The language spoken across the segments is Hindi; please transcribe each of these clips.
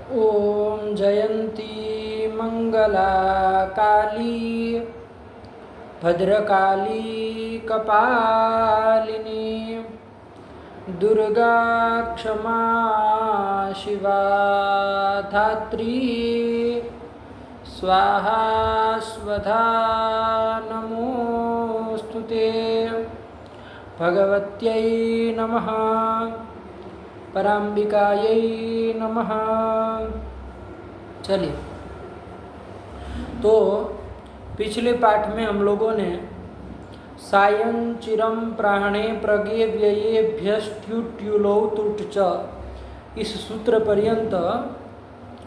ॐ जयन्ती मंगला काली भद्रकाली कपालिनी दुर्गा क्षमा शिवा धात्री स्वाहा स्वधा नमोस्तुते भगवत्यै नमः पराम्बिकायै नमः। चलिए, तो पिछले पाठ में हम लोगों ने सायं चिरम प्राणे प्रगे व्ययेभ्यष्ट्युट्युलौ तुट च इस सूत्र पर्यंत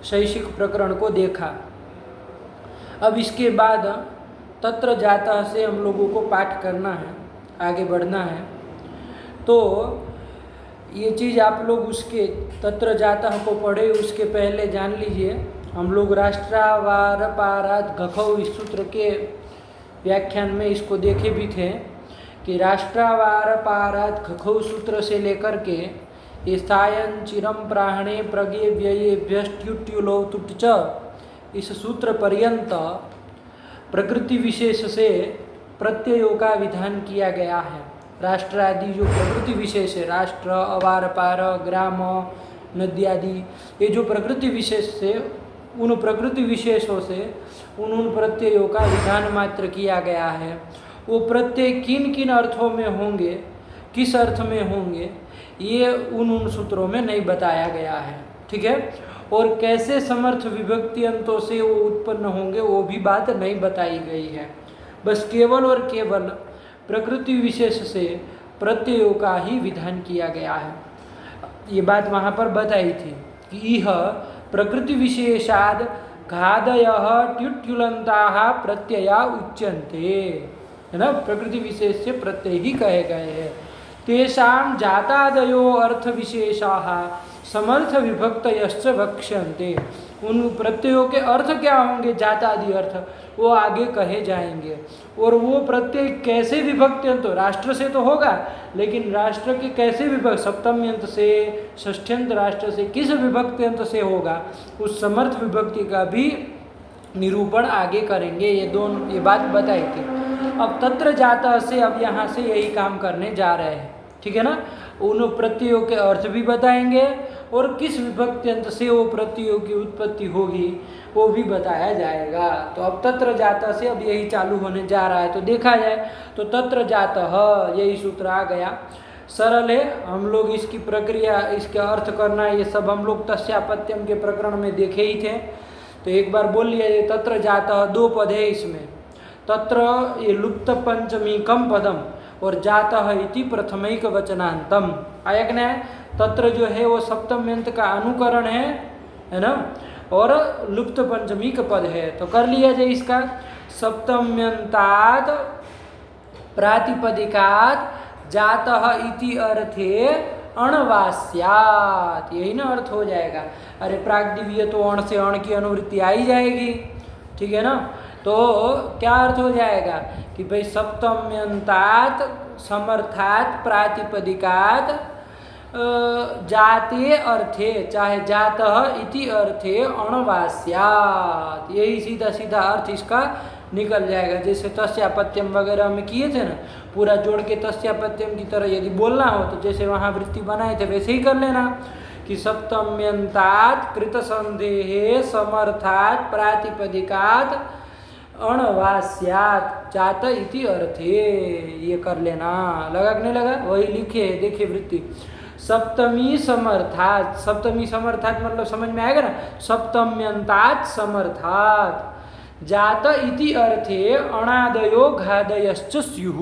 शैक्षिक प्रकरण को देखा। अब इसके बाद तत्र जातः से हम लोगों को पाठ करना है, आगे बढ़ना है। तो ये चीज़ आप लोग उसके तत्र जातः को पढ़े उसके पहले जान लीजिए। हम लोग राष्ट्रावार पाराद घखौ इस सूत्र के व्याख्यान में इसको देखे भी थे कि राष्ट्रावार पाराद घखौ सूत्र से लेकर के ये सायं चिरम प्राणे प्रगे व्ययेभ्यष्ट्युट्युलौ तुट च इस सूत्र पर्यंत प्रकृति विशेष से प्रत्ययों का विधान किया गया है। राष्ट्र आदि जो प्रकृति विशेष है, राष्ट्र, अवार पार, ग्राम, नदी आदि, ये जो प्रकृति विशेष से उन प्रकृति विशेषों से उन प्रत्ययों का विधान मात्र किया गया है। वो प्रत्यय किन किन अर्थों में होंगे, किस अर्थ में होंगे, ये उन सूत्रों में नहीं बताया गया है। ठीक है। और कैसे समर्थ विभक्ति अंतों से वो उत्पन्न होंगे वो भी बात नहीं बताई गई है। बस केवल और केवल प्रकृति विशेष से प्रत्ययों का ही विधान किया गया है। ये बात वहाँ पर बताई थी कि यह प्रकृति विशेषाद घादयः ट्युट्युलन्ताः प्रत्यया उच्यन्ते, है ना। प्रकृति विशेष से प्रत्यय ही कहे गए हैं। तेषां जातादयो अर्थ विशेषाः समर्थ विभक्तयश्च वक्ष्यन्ते। उन प्रत्ययों के अर्थ क्या होंगे, जातादि अर्थ, वो आगे कहे जाएंगे। और वो प्रत्यय कैसे विभक्त्यंत, राष्ट्र से तो होगा, लेकिन राष्ट्र के कैसे विभक्त, सप्तम्यंत से, षष्ठ्यंत राष्ट्र से, किस विभक्त्यंत से होगा, उस समर्थ विभक्ति का भी निरूपण आगे करेंगे। ये बात बताई थी। अब तत्र जाता से अब यहाँ से यही काम करने जा रहे हैं। ठीक है ना। उन प्रत्ययों के अर्थ भी बताएंगे और किस विभक्त्यंत से वो प्रत्ययों की उत्पत्ति होगी वो भी बताया जाएगा। तो अब तत्र जाता से अब यही चालू होने जा रहा है। तो देखा जाए तो तत्र जातः यही सूत्र आ गया। सरल है, हम लोग इसकी प्रक्रिया, इसका अर्थ करना, ये सब हम लोग तस्यापत्यम के प्रकरण में देखे ही थे। तो एक बार बोल लिया, ये तत्र जातः दो पद है इसमें। तत्र ये लुप्त पंचमी कम पदम और जातः इति प्रथमैक वचनांतम आयज्ञ है। तत्र जो है वो सप्तम्यंत का अनुकरण है ना, और लुप्त पंचमी का पद है। तो कर लिया जाए इसका सप्तम्यंतात् प्रातिपदिकात् जातः इति अर्थे अणवास्यात्, यही ना अर्थ हो जाएगा। अरे प्राग्दिव्य तो अण से अण की अनुवृत्ति आ ही जाएगी। ठीक है ना। तो क्या अर्थ हो जाएगा कि भाई सप्तम्यंतात् समर्थात् प्रातिपदिकात् जाते अर्थे, चाहे जातः इति अर्थे अणवास्यात्, यही सीधा सीधा अर्थ इसका निकल जाएगा। जैसे तस्यापत्यम वगैरह में किए थे ना, पूरा जोड़ के तस्यापत्यम की तरह यदि बोलना हो तो जैसे वहाँ वृत्ति बनाए थे वैसे ही कर लेना कि सप्तम्यंतात् कृत संदेहे समर्थात् प्रातिपदिकात् अणवास्यात् जात इति अर्थे, ये कर लेना। लगा कि नहीं लगा? वही लिखे, देखिए वृत्ति सप्तमी समर्थात्, सप्तमी समर्थात् मतलब समझ में आएगा ना, सप्तम्यंतात् समर्थात् जात इति अर्थे अणादयो घादयश्च स्युः।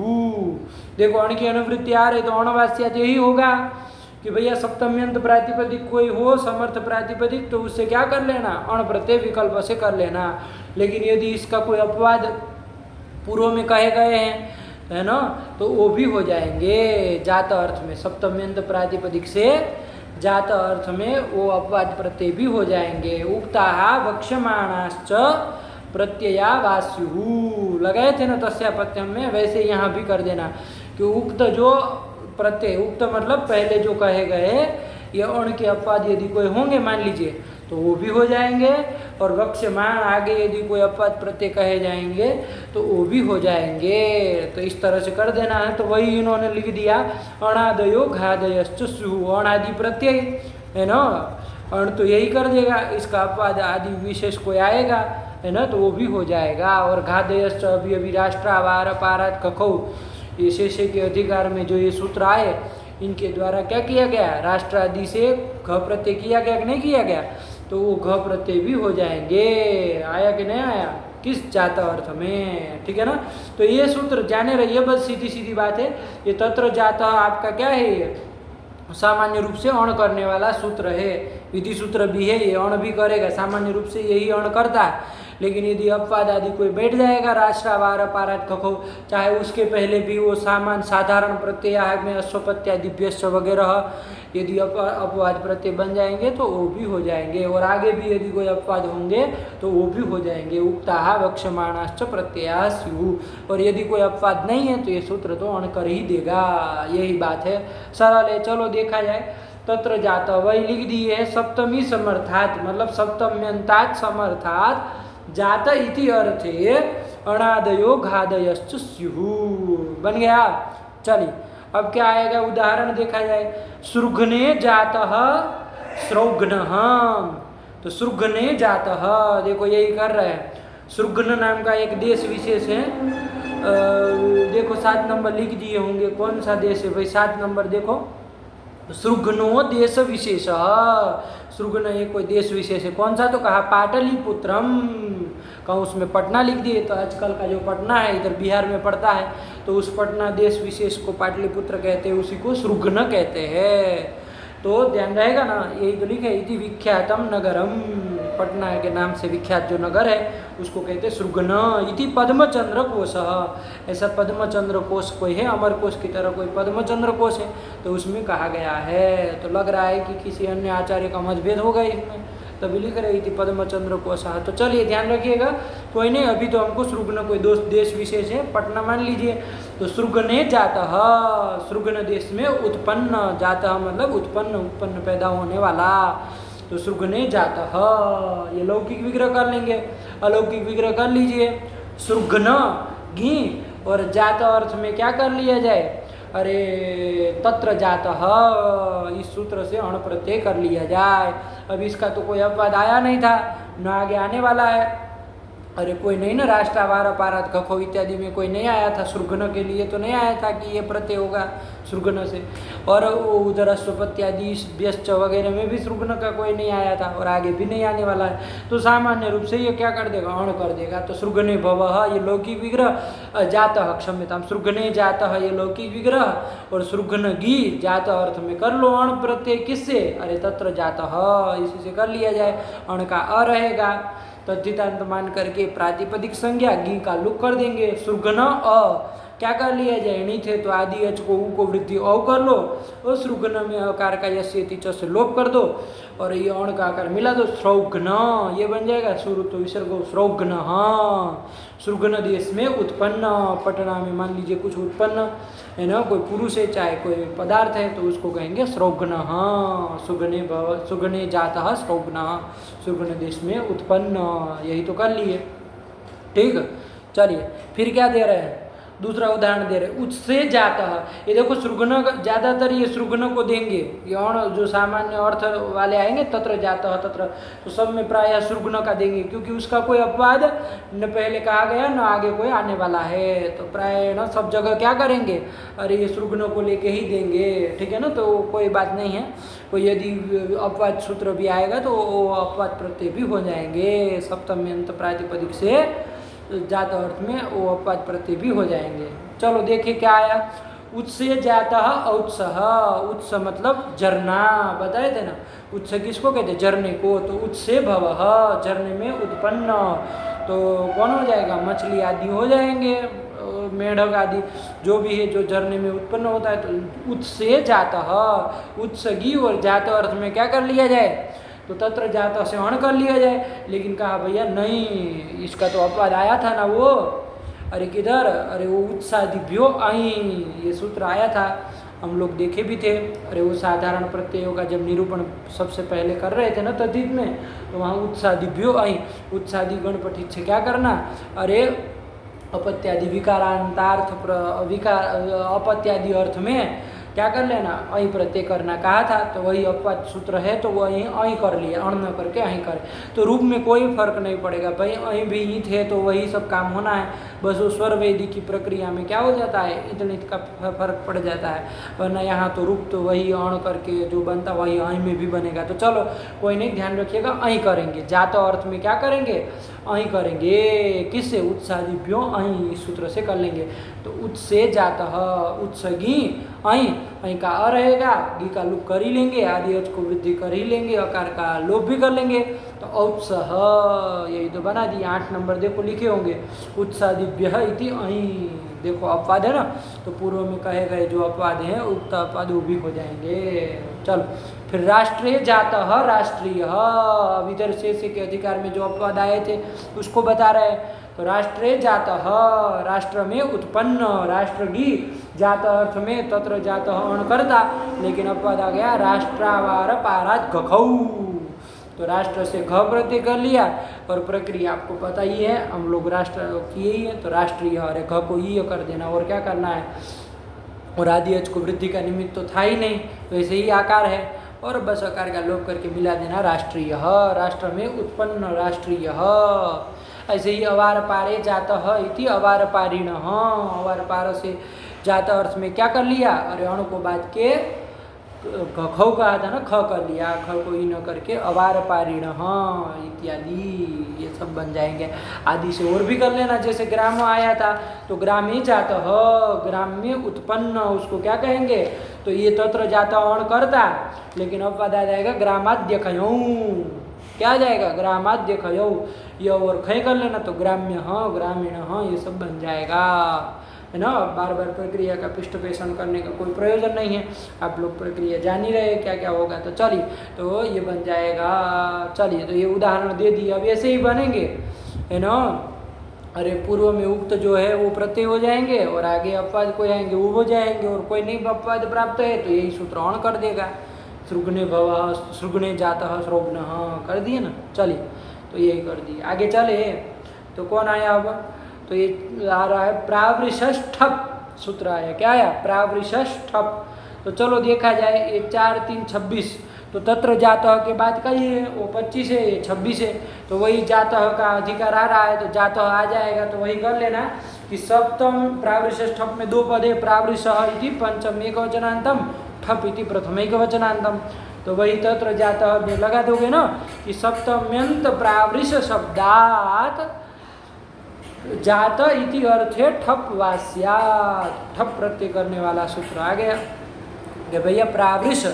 देखो अण की अनुवृत्ति आ रही तो अणवास्यात् यही होगा कि भैया सप्तम्यंत प्रातिपदिक कोई हो, समर्थ प्रातिपदिक, तो उससे क्या कर लेना, अण प्रत्यय विकल्प से कर लेना। लेकिन यदि इसका कोई अपवाद पूर्व में कहे गए हैं, है ना, तो वो भी हो जाएंगे जात अर्थ में। सप्तम्यंत प्रातिपदिक से जात अर्थ में वो अपवाद प्रत्यय भी हो जाएंगे। उक्ताः वक्ष्यमाणाश्च प्रत्यया वास्युः लगाए थे ना तस्यापत्यम में, वैसे यहाँ भी कर देना कि उक्त जो प्रत्यय, उक्त मतलब पहले जो कहे गए ये अण के अपवाद यदि कोई होंगे मान लीजिए, तो वो भी हो जाएंगे। और वक्ष्यमाण आगे यदि कोई अपवाद प्रत्यय कहे जाएंगे तो वो भी हो जाएंगे। तो इस तरह से कर देना है। तो वही इन्होंने लिख दिया अणादयो घादयश्च स्युः, अणादि प्रत्यय है ना, अण तो यही कर देगा, इसका अपवाद आदि विशेष कोई आएगा है ना, तो वो भी हो जाएगा। और घादयश्च अभी अभी राष्ट्रावार पारात कखौ, ये शेषे के अधिकार में जो ये सूत्र आए इनके द्वारा क्या किया गया, राष्ट्र आदि से घ प्रत्यय किया गया कि नहीं किया गया, तो वो घ प्रत्यय भी हो जाएंगे। आया कि नहीं आया, किस जाता अर्थ में, ठीक है ना। तो ये सूत्र जाने रहिए, बस सीधी सीधी बात है। ये तत्र जाता आपका क्या है, ये सामान्य रूप से अण करने वाला सूत्र है, विधि सूत्र भी है, ये अण भी करेगा, सामान्य रूप से यही अण करता है। लेकिन यदि अपवाद आदि कोई बैठ जाएगा राष्ट्रावार पारात कखो, चाहे उसके पहले भी वो साधारण प्रत्यय में अश्वपत्यादिभ्यश्च वगैरह यदि अपवाद प्रत्यय बन जाएंगे तो वो भी हो जाएंगे। और आगे भी यदि कोई अपवाद होंगे तो वो भी हो जाएंगे। उक्ताः वक्ष्यमाणाश्च प्रत्ययाः स्युः। और यदि कोई अपवाद नहीं है तो ये सूत्र तो अण कर ही देगा, यही बात है, सरल है। चलो देखा जाए, तत्र जाता वही लिख दिए है सप्तमी समर्थात, मतलब सप्तम्यंतात् समर्थात जाता इति अर्थे अणादयो घादयश्च स्युः, बन गया। चलिए अब क्या आएगा, उदाहरण देखा जाए। सृघ्ने जातः स्रौघ्नः, तो सृघ्ने जातः, देखो यही कर रहे हैं। सृघ्न नाम का एक देश विशेष है, देखो 7 नंबर लिख दिए होंगे, कौन सा देश है भाई, 7 नंबर देखो। सृघ्नो देश विशेष, सृघ्न ये कोई देश विशेष है, कौन सा, तो कहा पाटलिपुत्रम, कहूँ उसमें पटना लिख दिए। तो आजकल का जो पटना है इधर बिहार में पड़ता है, तो उस पटना देश विशेष को पाटलिपुत्र कहते हैं, उसी को सृघ्न कहते हैं। तो ध्यान रहेगा ना, यही तो लिखे इति विख्यातम नगरम, पटना के नाम से विख्यात जो नगर है उसको कहते हैं सृघ्न। इति पद्मचंद्र कोश, ऐसा पद्मचंद्र कोश कोई है, अमर कोश की तरह कोई पद्मचंद्र कोश है, तो उसमें कहा गया है। तो लग रहा है कि किसी अन्य आचार्य का मतभेद होगा इसमें, तभी लिख रही थी पद्मचंद्र कोशः। तो चलिए ध्यान रखिएगा, कोई नहीं, अभी तो हमको सृघ्न कोई देश विशेष है, पटना मान लीजिए। तो सृघ्ने जातः, सृघ्न देश में उत्पन्न, जातः मतलब उत्पन्न पैदा होने वाला, तो सृघ्ने जातः, ये लौकिक विग्रह कर लेंगे, अलौकिक विग्रह कर लीजिए। सृघ्न घी और जात अर्थ में क्या कर लिया जाए, अरे तत्र जातः, इस सूत्र से अण प्रत्यय कर लिया जाए। अब इसका तो कोई अपवाद आया नहीं था, न आगे आने वाला है। अरे कोई नहीं ना, राष्ट्रावार पारात कखो इत्यादि में कोई नहीं आया था, सृघ्न के लिए तो नहीं आया था कि ये प्रत्यय होगा सृघ्न से। और उधर अश्वपत्यादि व्यश्च वगैरह में भी सृघ्न का कोई नहीं आया था, और आगे भी नहीं आने वाला है। तो सामान्य रूप से ये क्या कर देगा, अण कर देगा। तो सृघ्ने भवः ये लौकिक विग्रह, जातः क्षम्यतां सृघ्ने जातः ये लौकिक विग्रह, और सृघ्न गी जात अर्थ में कर लो अण प्रत्यय, किससे, अरे तत्र जातः, इसी से कर लिया जाए, अण का अ रहेगा। तद्धितांत मान करके प्रातिपदिक संज्ञा गी का लुक कर देंगे। सृघ्न अ क्या कर लिया जाए, नहीं थे तो आदि अच को ऊ को वृद्धि औ कर लो, और सृघ्न में अकार का यस्येति च से लोप कर दो, और ये अण का आकार मिला दो, स्रौघ्न, ये बन जाएगा शुरू तो विसर्ग स्रौघ्न। हाँ, सृघ्न देश में उत्पन्न, पटना में मान लीजिए कुछ उत्पन्न है ना, कोई पुरुष है चाहे कोई पदार्थ है, तो उसको कहेंगे स्रौघ्न। हाँ, सृघ्ने जातः स्रौघ्न, सृघ्न देश में उत्पन्न, यही तो कर लिए। ठीक, चलिए फिर क्या दे रहे हैं, दूसरा उदाहरण दे रहे, उत्से जातः। ये देखो सृघ्न, ज़्यादातर ये सृघ्न को देंगे, ये अण जो सामान्य अर्थ वाले आएंगे तत्र जातः तत्र, तो सब में प्रायः सृघ्न का देंगे, क्योंकि उसका कोई अपवाद न पहले कहा गया न आगे कोई आने वाला है। तो प्राय ना सब जगह क्या करेंगे, अरे ये सृघ्न को लेके ही देंगे, ठीक है ना। तो कोई बात नहीं है, कोई यदि अपवाद सूत्र भी आएगा तो वो अपवाद प्रत्यय भी हो जाएंगे, सप्तम्यंत प्रातिपदिक से जात अर्थ में वो अपवाद प्रत्यय भी हो जाएंगे। चलो देखिए क्या आया, उत्से जातः औत्सः, उत्स मतलब झरना, बताए थे ना, उत्स किसको कहते हैं, झरने को। तो उत्से भवः, झरने में उत्पन्न, तो कौन हो जाएगा, मछली आदि हो जाएंगे, मेढक आदि जो भी है जो झरने में उत्पन्न होता है। तो उत्से जातः, उत्सगी और जात अर्थ में क्या कर लिया जाए, तो तत्र जातः से अण कर लिया जाए। लेकिन कहा भैया नहीं, इसका तो अपवाद आया था ना वो, अरे किधर, अरे वो उत्सादिभ्यो आई, ये सूत्र आया था, हम लोग देखे भी थे। अरे वो साधारण प्रत्ययों का जब निरूपण सबसे पहले कर रहे थे ना तद्धित में, तो वहाँ उत्सादिभ्यो आई उत्सादी गण पठित से क्या करना, अरे अपत्यादि विकारांतार्थ अपत्यादि अर्थ में क्या कर लेना, अहीं प्रत्यय करना कहा था, तो वही अपवाद सूत्र है तो वो अहीं कर लिया, अण न करके अहीं करे, तो रूप में कोई फर्क नहीं पड़ेगा भाई, अहीं भी ईत है तो वही सब काम होना है, बस वो स्वर वेदी की प्रक्रिया में क्या हो जाता है, इत का फर्क पड़ जाता है, वरना यहाँ तो रूप तो वही अण करके जो बनता वही अहीं में भी बनेगा। तो चलो कोई नहीं, ध्यान रखिएगा, अहीं करेंगे, जात अर्थ में क्या करेंगे, अहीं करेंगे, किससे, उत्सादिभ्यो अहीं, इस सूत्र से कर लेंगे। तो उत्से जातः, उत्सगी अहीं, अहीं का अ रहेगा, गी का लुप कर ही लेंगे, आदि अच को वृद्धि कर ही लेंगे, अकार का लोप भी कर लेंगे, तो औत्सह, यही तो बना दिए। 8 नंबर देखो लिखे होंगे, उत्सादिभ्यः इति अहीं, देखो अपवाद है ना, तो पूर्व में कहे गए जो अपवाद हैं उक्त अपवाद वो भी हो जाएंगे। चलो फिर राष्ट्रीय जातः, राष्ट्रीय, अब इधर से के अधिकार में जो अपवाद आए थे उसको बता रहे हैं। तो राष्ट्रे जातः, राष्ट्र में उत्पन्न, राष्ट्रगी, जात अर्थ में तत्र जातः अण करता, लेकिन अपवाद आ गया राष्ट्रावार पारात गखौ, तो राष्ट्र से घ प्रत्यय कर लिया, और प्रक्रिया आपको पता ही है, हम लोग राष्ट्र किए ही है, तो राष्ट्रीय, अरे घ को ई कर देना, और क्या करना है, और आदि अच को वृद्धि का निमित्त तो था ही नहीं, तो ऐसे ही आकार है, और बस आकार का लोप करके मिला देना राष्ट्रीय, राष्ट्र में उत्पन्न राष्ट्रीय। ऐसे ही अवार पारे जातः इति अवार पारिण, अवार पार से जात अर्थ में क्या कर लिया, अरे अण को बात के ख कहा था ना, ख कर लिया, ख को ई न करके अवार पारिण इत्यादि, ये सब बन जाएंगे। आदि से और भी कर लेना, जैसे ग्राम आया था तो ग्रामे जातः, ग्राम में उत्पन्न, उसको क्या कहेंगे, तो ये तत्र जाता अण करता, लेकिन अब आ जाएगा ग्रामाद्य खयौ, क्या आ जाएगा, ग्रामाद्य खयौ, ये और खय कर लेना, तो ग्राम्य ग्रामीण ये सब बन जाएगा, है ना। बार बार प्रक्रिया का पृष्ठपेषण करने का कोई प्रयोजन नहीं है, आप लोग प्रक्रिया जान ही रहे क्या क्या होगा, तो चलिए, तो ये बन जाएगा। चलिए, तो ये उदाहरण दे दिए, अब ऐसे ही बनेंगे, है ना। अरे पूर्व में उक्त जो है वो प्रत्यय हो जाएंगे, और आगे अपवाद कोई आएंगे वो हो जाएंगे, और कोई नहीं अपवाद प्राप्त है तो यही सूत्र अण कर देगा, सृग्ने भव, सृग्ने जातः, श्रोग्न, कर दिए ना। चलिए, तो यही कर दिए, आगे चले, तो कौन आया अब, तो ये आ रहा है प्रावृषष्ठप, सूत्र आया, क्या आया, प्रावृषष्ठप। तो चलो देखा जाए, ये 4 3 26, तो तत्र जातः के बाद का ये वो 25 है, ये 26 है, तो वही जातः का अधिकार आ रहा है, तो जातः आ जाएगा, तो वही कर लेना कि सप्तम प्रावृषष्ठप में 2 पद है, प्रावृषः इति पंचम एकवचनांतम, ठप इति प्रथम एकवचनांतम, तो वही तत्र जातः में लगा दोगे ना कि सप्तम्यंत प्रावृष शब्दात जात इति अर्थे ठप वास्यात, ठप प्रत्यय करने वाला सूत्र आ गया कि भैया प्रावृष,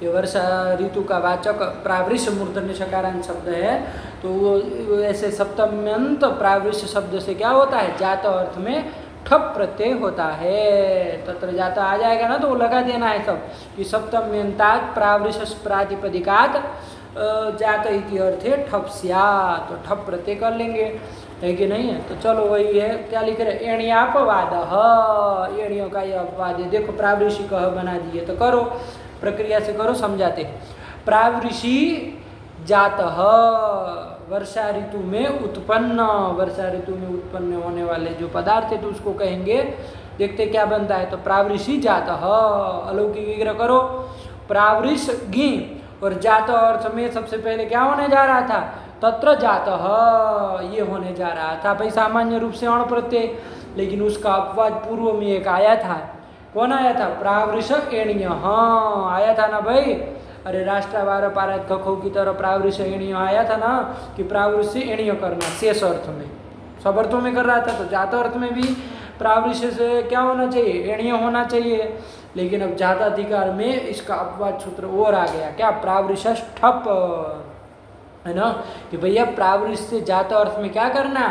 ये वर्षा ऋतु का वाचक प्रावृष मूर्धन्य शकारांत शब्द है, तो वो ऐसे सप्तम्यंत प्रावृष शब्द से क्या होता है, जात अर्थ में ठप प्रत्यय होता है, तत्र जाता आ जाएगा ना, तो वो लगा देना है सब कि सप्तम्यंतात् प्रावृष प्रातिपदिकात जात इति अर्थे ठप स्यात्, तो ठप प्रत्यय कर लेंगे, है कि नहीं है। तो चलो वही है, क्या लिख रहे, एण्यापवाद, एणियों का यह अपवाद है, देखो प्रावृषि कह बना दिए, तो करो प्रक्रिया से करो, समझाते। प्रावृषि जातः, वर्षा ऋतु में उत्पन्न, वर्षा ऋतु में उत्पन्न होने वाले जो पदार्थ है तो उसको कहेंगे, देखते क्या बनता है, तो प्रावृषि जातः, अलौकिक विग्रह करो, प्रावृष गी, और जात अर्थ में सबसे पहले क्या होने जा रहा था, तत्र जातः, ये होने जा रहा था भाई सामान्य रूप से अण प्रत्यय, लेकिन उसका अपवाद पूर्व में एक आया था, कौन आया था, प्रावृष एणीय, आया था ना भाई, अरे राष्ट्रवार पारत खखो की तरह प्रावृष एणीय आया था ना, कि प्रावृष से एणीय करना, शेष अर्थ में, सब अर्थों में कर रहा था, तो जात अर्थ में भी प्रावृष से क्या होना चाहिए, एणीय होना चाहिए, लेकिन अब जाताधिकार में इसका अपवाद सूत्र और आ गया, क्या, प्रावृषष्ठप, है ना, कि भैया प्रावृष से जात अर्थ में क्या करना,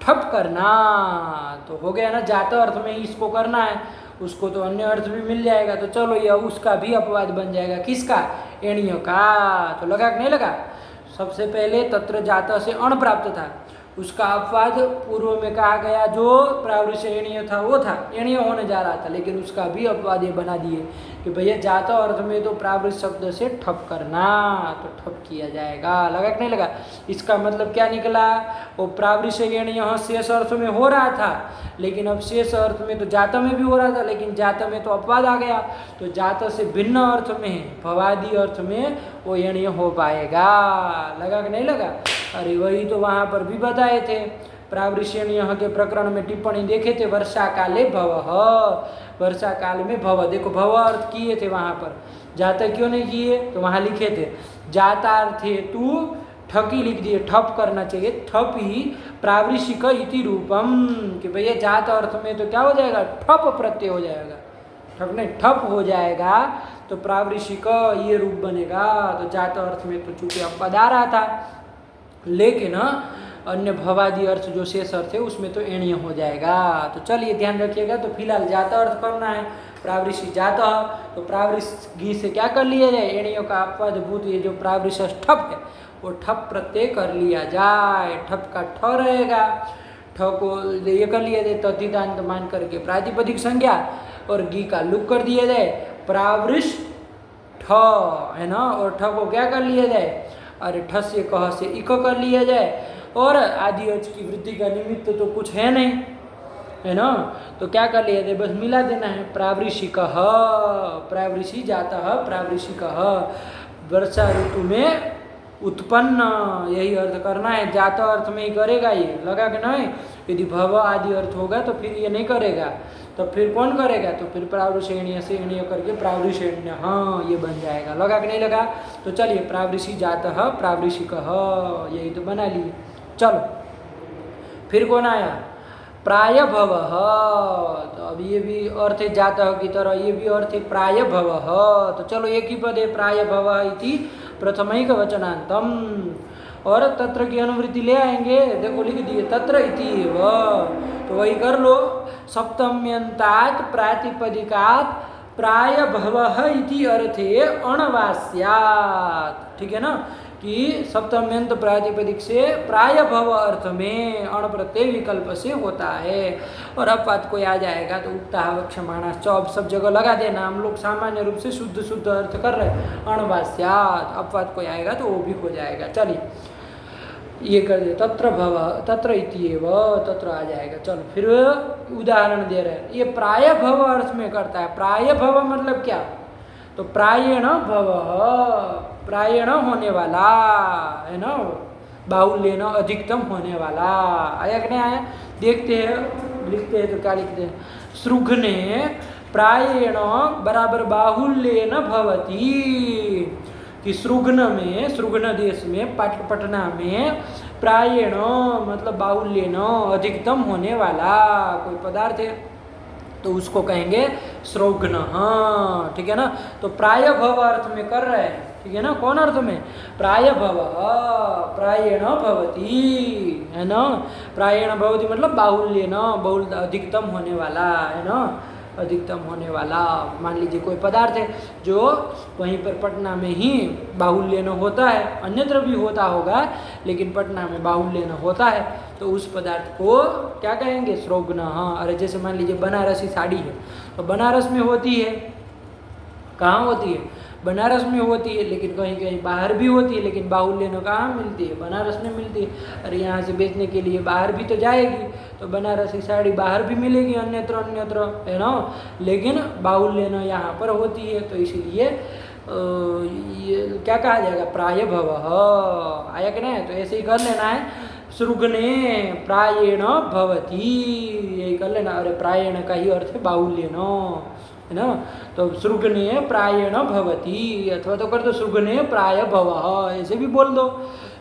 ठप करना, तो हो गया ना, जात अर्थ में इसको करना है, उसको तो अन्य अर्थ भी मिल जाएगा, तो चलो ये उसका भी अपवाद बन जाएगा, किसका, एणियों का, तो लगा कि नहीं लगा, सबसे पहले तत्र जात से अण प्राप्त था, उसका अपवाद पूर्व में कहा गया जो प्रावृष्य एणीय था वो था, एणीय होने जा रहा था, लेकिन उसका भी अपवाद ये बना दिए कि भैया जाता अर्थ में तो प्रावृष्य शब्द से ठप करना, तो ठप किया जाएगा। लगा कि नहीं लगा? इसका मतलब क्या निकला? वो प्रावृष्य एणीय शेष अर्थ में हो रहा था, लेकिन अब शेष अर्थ में तो जाता में भी हो रहा था, लेकिन जाता में तो अपवाद आ गया, तो जाता से भिन्न अर्थ में, भवादि अर्थ में वो एणीय हो पाएगा। लगा कि नहीं लगा? अरे वही तो वहाँ पर भी बताए थे, प्रावृष्यणीय के प्रकरण में टिप्पणी देखे थे, वर्षा काले भवः, वर्षा काल में भव, देखो भव अर्थ किए थे वहाँ पर, जाता क्यों नहीं किए? तो वहाँ लिखे थे जाता अर्थ हेतु ठकी लिख दिए, ठप करना चाहिए, ठप ही प्रावृषिक इति रूपम, कि भैया जात अर्थ में तो क्या हो जाएगा? ठप प्रत्यय हो जाएगा, ठप नहीं ठप हो जाएगा, तो प्रावृषिक ये रूप बनेगा। तो जात अर्थ में तो चूंकि अपवाद आ रहा था, लेकिन अन्य भवादि अर्थ जो शेष अर्थ है उसमें तो एणीय हो जाएगा। तो चलिए ध्यान रखिएगा। तो फिलहाल जाता अर्थ करना है, प्रावृषि जाता, तो प्रावृषि से क्या कर लिया जाए? एणीय का अपवाद भूत ये जो प्रावृष ठप है वो ठप प्रत्यय कर लिया जाए, ठप का ठ रहेगा, ठ को ये कर लिया जाए तद्धितांत मान करके प्रातिपदिक संज्ञा, और गी का लुक कर दिया जाए प्रावृष ठ, है ना, और ठ को क्या कर लिया जाए? अरे ठ से कह से इक कर लिया जाए, और आदि अच की वृद्धि का निमित्त तो कुछ है नहीं, है ना, तो क्या कर लिया जाए? बस मिला देना है, प्रावृषिक, प्रावृषि जाता, प्रावृषिक, वर्षा ऋतु में उत्पन्न, यही अर्थ करना है। जाता अर्थ में ही करेगा ये, लगा कि नहीं? यदि भव आदि अर्थ होगा तो फिर ये नहीं करेगा, तो फिर कौन करेगा? तो फिर प्रावृषेणीय से एणीय करके प्रावृषेण्य, हाँ ये बन जाएगा। लगा कि नहीं लगा? तो चलिए प्रावृषि जातः प्रावृषिक, यही तो बना लिए। चलो फिर कौन आया? प्राय भव, तो अब ये भी अर्थ है जातः की तरह, ये भी अर्थ है प्राय भव। तो चलो एक ही पद है, प्राय भव इति प्रथमैक वचनांतम, और तत्र की अनुवृत्ति ले आएंगे, देखो लिख दिए तत्र इति एव, तो वही कर लो, सप्तम्यंतात् प्रातिपदिकात् प्राय भवः इति अर्थे अणवास्यात्, ठीक है ना, कि सप्तम्यंत प्रातिपदिक से प्राय भव अर्थ में अण प्रत्यय विकल्प से होता है, और अपवाद कोई आ जाएगा तो उक्ता वक्षमाणा चौब सब जगह लगा देना। हम लोग सामान्य रूप से शुद्ध शुद्ध अर्थ कर रहे हैं, अणवास्यात्, अपवाद कोई आएगा तो वो भी हो जाएगा। चलिए ये कर दे, तत्र भव, तत्र इति एव, तत्र आ जाएगा। चलो फिर उदाहरण दे रहे हैं, ये प्राय भव अर्थ में करता है। प्राय भव मतलब क्या? तो प्रायण भव, प्रायण होने वाला, है ना, बाहुल्य न अधिकतम होने वाला, आया कि नहीं आया? देखते हैं, लिखते हैं तो क्या लिखते हैं? सृघ्ने प्रायण बराबर बाहुल्य न भवती, कि सृघ्न में, सृघ्न देश में, पटना में प्रायण मतलब बाहुल्य न अधिकतम होने वाला कोई पदार्थ है तो उसको कहेंगे श्रोघ्न, हाँ ठीक है ना। तो प्राय भव अर्थ में कर रहे हैं, ठीक है ना, कौन अर्थ में? प्राय भव, प्रायण भवती, है ना, प्रायण भवती मतलब बाहुल्य न, बहुल अधिकतम होने वाला, है ना, अधिकतम होने वाला। मान लीजिए कोई पदार्थ है जो वहीं पर पटना में ही बाहुल्य न होता है, अन्यत्र भी होता होगा लेकिन पटना में बाहुल्य न होता है, तो उस पदार्थ को क्या कहेंगे? श्रोघ्न। हाँ, अरे जैसे मान लीजिए बनारसी साड़ी है, तो बनारस में होती है, कहाँ होती है? बनारस में होती है, लेकिन कहीं कहीं बाहर भी होती है, लेकिन बाहुल्य न कहाँ मिलती है? बनारस में मिलती है। अरे यहाँ से बेचने के लिए बाहर भी तो जाएगी, तो बनारसी साड़ी बाहर भी मिलेगी, अन्यत्र अन्यत्र, है ना, लेकिन बाहुल्य न यहाँ पर होती है, तो इसीलिए ये क्या कहा जाएगा? प्राय भव, आया कि नहीं? तो ऐसे ही कर लेना है, सृघ्ने प्रायेण भवती, यही कर लेना। अरे प्रायेण का ही अर्थ है बाहुल्य न, है ना, तो सृघ्ने प्रायेण भवती, अथवा तो कर दो सृघ्ने प्राय भव, ऐसे भी बोल दो।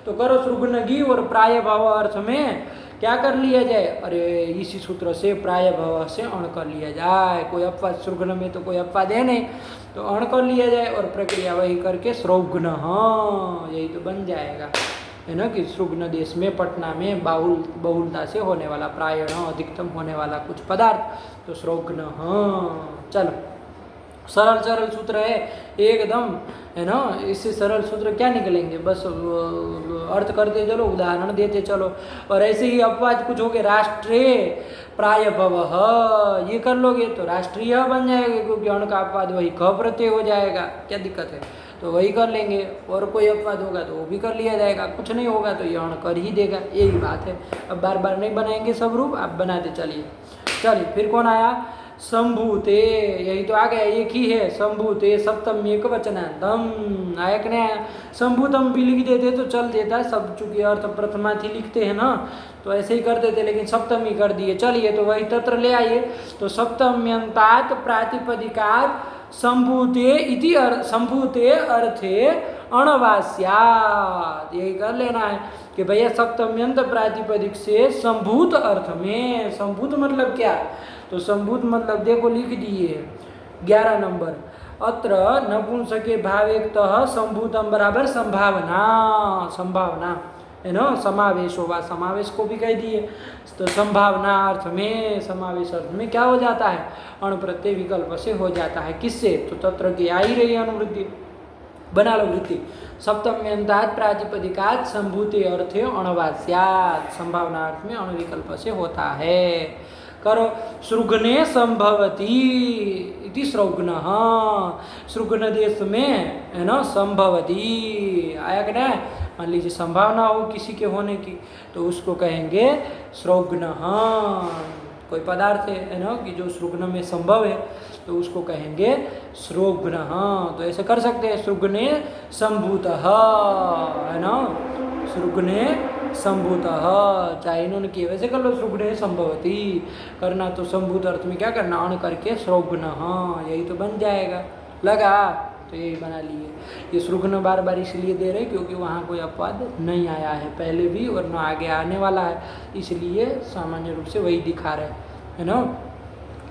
तो करो सृघ्नगी और प्राय भव अर्थ में क्या कर लिया जाए? अरे इसी सूत्र से प्राय भव से अण कर लिया जाए, कोई अपवाद सृघ्न में तो कोई अपवाद है नहीं, तो अण कर लिया जाए और प्रक्रिया वही करके श्रोघ्न, हाँ यही तो बन जाएगा, है ना, कि सृघ्न देश में पटना में बहुलता से होने वाला, प्रायण अधिकतम होने वाला कुछ पदार्थ, तो श्रोघ्न। हाँ चलो सरल सरल सूत्र है एकदम, है ना। इससे सरल सूत्र क्या निकलेंगे, बस अर्थ करते चलो, उदाहरण देते चलो। और ऐसे ही अपवाद कुछ हो गए, राष्ट्रीय प्राय भव, ये कर लोगे तो राष्ट्रीय बन जाएगा, क्योंकि अण का अपवाद वही ख प्रत्यय हो जाएगा, क्या दिक्कत है, तो वही कर लेंगे। और कोई अपवाद होगा तो वो भी कर लिया जाएगा, कुछ नहीं होगा तो ये अण कर ही देगा, यही बात है। अब बार बार नहीं बनाएंगे सब रूप, आप बनाते चलिए। चलिए फिर कौन आया, संभूते, यही तो आ गया, एक ही है, संभूते सप्तम एक वचनांतम, आया कि नहीं आया। संभूतम भी लिख देते तो चल देता है सब, चूंकि अर्थ प्रथमार्थी लिखते हैं ना, तो ऐसे ही करते थे, लेकिन सप्तमी कर दिए। चलिए तो वही तत्र ले आइए, तो सप्तम्यंतात प्रातिपदिकात संभूते इति संभूते अर्थे अणवास्यात्, यही कर लेना है कि भैया सप्तम्यंत प्रातिपदिक से संभूत अर्थ में, संभूत मतलब क्या, तो संभूत मतलब देखो लिख दिए 11 नंबर, अत्र नपुंसके भावेक्तः संभूतम बराबर संभावना, संभावना है ना, समावेश होगा, समावेश को भी कह दिए। तो संभावना अर्थ में, समावेश अर्थ में क्या हो जाता है, अण प्रत्यय विकल्प से हो जाता है, किससे, तो तत्र की आ ही रही अनुवृत्ति, बना लो वृत्ति। सप्तम्यंतात् प्रातिपदिकात् संभूते अर्थे अणवास्यात्, संभावना अर्थ में अण विकल्प से होता है। करो, सृग्ने संभवती इति सृग्न, सृग्न देश में, है ना, संभवती, आया कि नहीं। मान लीजिए संभावना हो किसी के होने की, तो उसको कहेंगे सृग्न, कोई पदार्थ है ना, कि जो सृग्न में संभव है, तो उसको कहेंगे सृग्न, तो ऐसे कर सकते हैं, सृग्ने संभूतः, है ना, सृग्ने संभूतः, चाहे इन्होंने किए वैसे कर लो, सृग्ने संभवती करना, तो संभूत अर्थ में क्या करना, अण करके सृग्न, यही तो बन जाएगा, लगा, तो यही बना लिए। ये सृग्न बार बार इसलिए दे रहे क्योंकि वहाँ कोई अपवाद नहीं आया है पहले भी, और न आगे आने वाला है, इसलिए सामान्य रूप से वही दिखा रहे, है ना।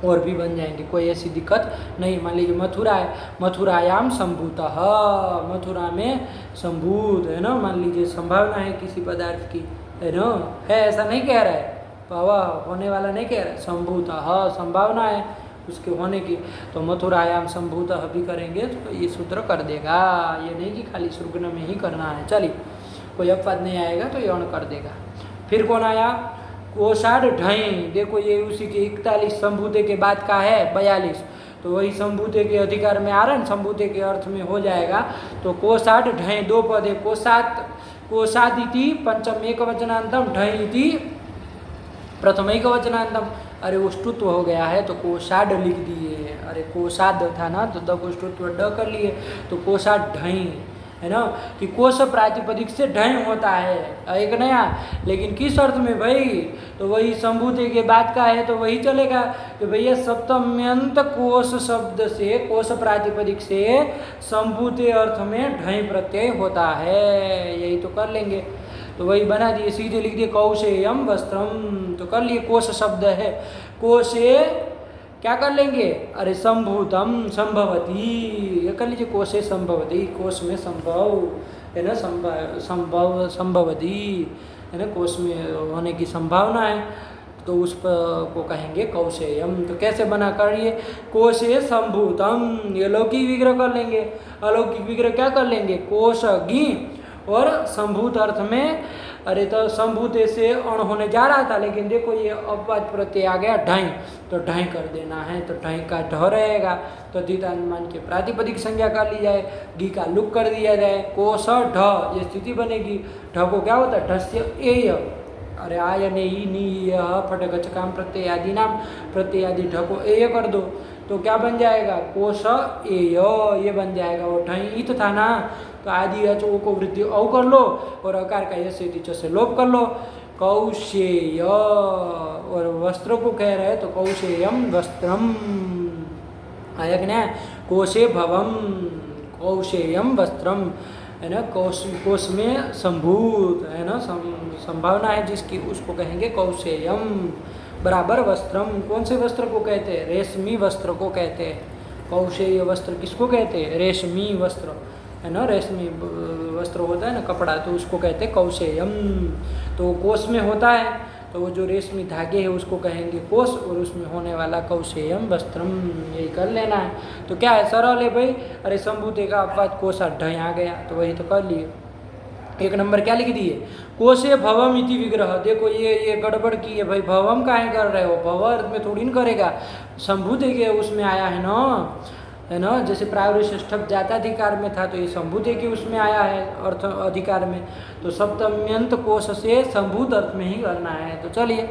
और भी बन जाएंगे, कोई ऐसी दिक्कत नहीं। मान लीजिए मथुरा है, मथुरायाम संभूतः, मथुरा में संभूत, है ना, मान लीजिए संभावना है किसी पदार्थ की, है ना, है, ऐसा नहीं कह रहा है, पावा होने वाला नहीं कह रहा है, संभूतः संभावना है उसके होने की, तो मथुरायाम संभूतः भी करेंगे तो ये सूत्र कर देगा, ये नहीं कि खाली सृग्न में ही करना है। चलिए कोई अपवाद नहीं आएगा तो ये अण कर देगा। फिर कौन आया, कोषाढ़ ढई, देखो ये उसी के 41 संभूते के बाद का है 42, तो वही संभूते के अधिकार में आ रहा है, संभूते के अर्थ में हो जाएगा। तो कोषाढ़ ढई दो पद है, कोषात, कोषादिति पंचम एक वचनांतम, ढई इति प्रथम एक वचनांतम, अरे उष्टुत्व हो गया है तो कोषाढ़ लिख दिए, अरे कोषाद था ना, तो द उष्टुत्व ड कर लिए, तो कोषाढ़ ढई, है ना, कि कोष प्रातिपदिक से ढय होता है, एक नया, लेकिन किस अर्थ में भाई, तो वही संभूते के बाद का है तो वही चलेगा कि भैया सप्तम्यंत कोष शब्द से, कोष प्रातिपदिक से संभूते अर्थ में ढय प्रत्यय होता है, यही तो कर लेंगे, तो वही बना दिए, सीधे लिख दिए कौशेयम वस्त्रम, तो कर लिए, कोष शब्द है, कोशे क्या कर लेंगे, अरे संभूतम संभवती, ये कर लीजिए, कोशे संभवती, कोश में संभव, है ना, संभव संभवती, है ना, कोश में होने की संभावना है, तो उस पर को कहेंगे कौशेयम। तो कैसे बना करिए, कोशे संभूतम, ये लौकिक विग्रह कर लेंगे, अलौकिक विग्रह क्या कर लेंगे, कोश गी, और संभूत अर्थ में, अरे तो संभूते से अण होने जा रहा था, लेकिन देखो ये अपवाद प्रत्यय आ गया ढाई, तो ढाई कर देना है, तो ढाई का ढ रहेगा, तो द्वितानुमान के प्रातिपदिक संज्ञा कर ली जाए, गी का लुक कर दिया जाए, कोष ढ, ये स्थिति बनेगी, ढ को क्या होता है, ढस्य एय, अरे आय ने ई नी यह फट गच काम प्रत्यय आदि नाम, प्रत्यय आदि ढ को एय कर दो, तो क्या बन जाएगा, कोष एय, ये बन जाएगा, वो ढाई ईत था ना, तो आदि अच ओ को वृद्धि औ कर लो, और अकार का यश च से लोप कर लो, कौशेय, और वस्त्रों को कह रहे हैं तो कौशेयम वस्त्रम, आया कि नहीं, कोशे भवम, कौशेयम वस्त्रम, है ना, कोश में संभूत, है ना, संभावना है जिसकी, उसको कहेंगे कौशेयम बराबर वस्त्रम। कौन से वस्त्र को कहते हैं, रेशमी वस्त्र को कहते हैं, कौशेय वस्त्र किसको कहते हैं, रेशमी वस्त्र, है ना, रेशमी वस्त्र होता है ना कपड़ा, तो उसको कहते हैं कौशेयम, तो कोश में होता है, तो वो जो रेशमी धागे है उसको कहेंगे कोश, और उसमें होने वाला कौशेयम वस्त्रम, यही कर लेना है। तो क्या है, सरल है भाई। अरे संभूते का अपवाद कोषाढ्य यहाँ गया तो वही तो कर लिए। एक नंबर क्या लिख दिए, कोशे भवम इति विग्रह। देखो ये गड़बड़ की है भाई, भवम काहे कर रहे हो, भव अर्थ में थोड़ी न करेगा, संभूते के उसमें आया है ना, है ना। जैसे प्रायोरिक षष्ठक जाताधिकार में था तो ये संभूते के उसमें आया है अर्थ अधिकार में, तो सप्तम्यंत कोश से संभूत अर्थ में ही करना है। तो चलिए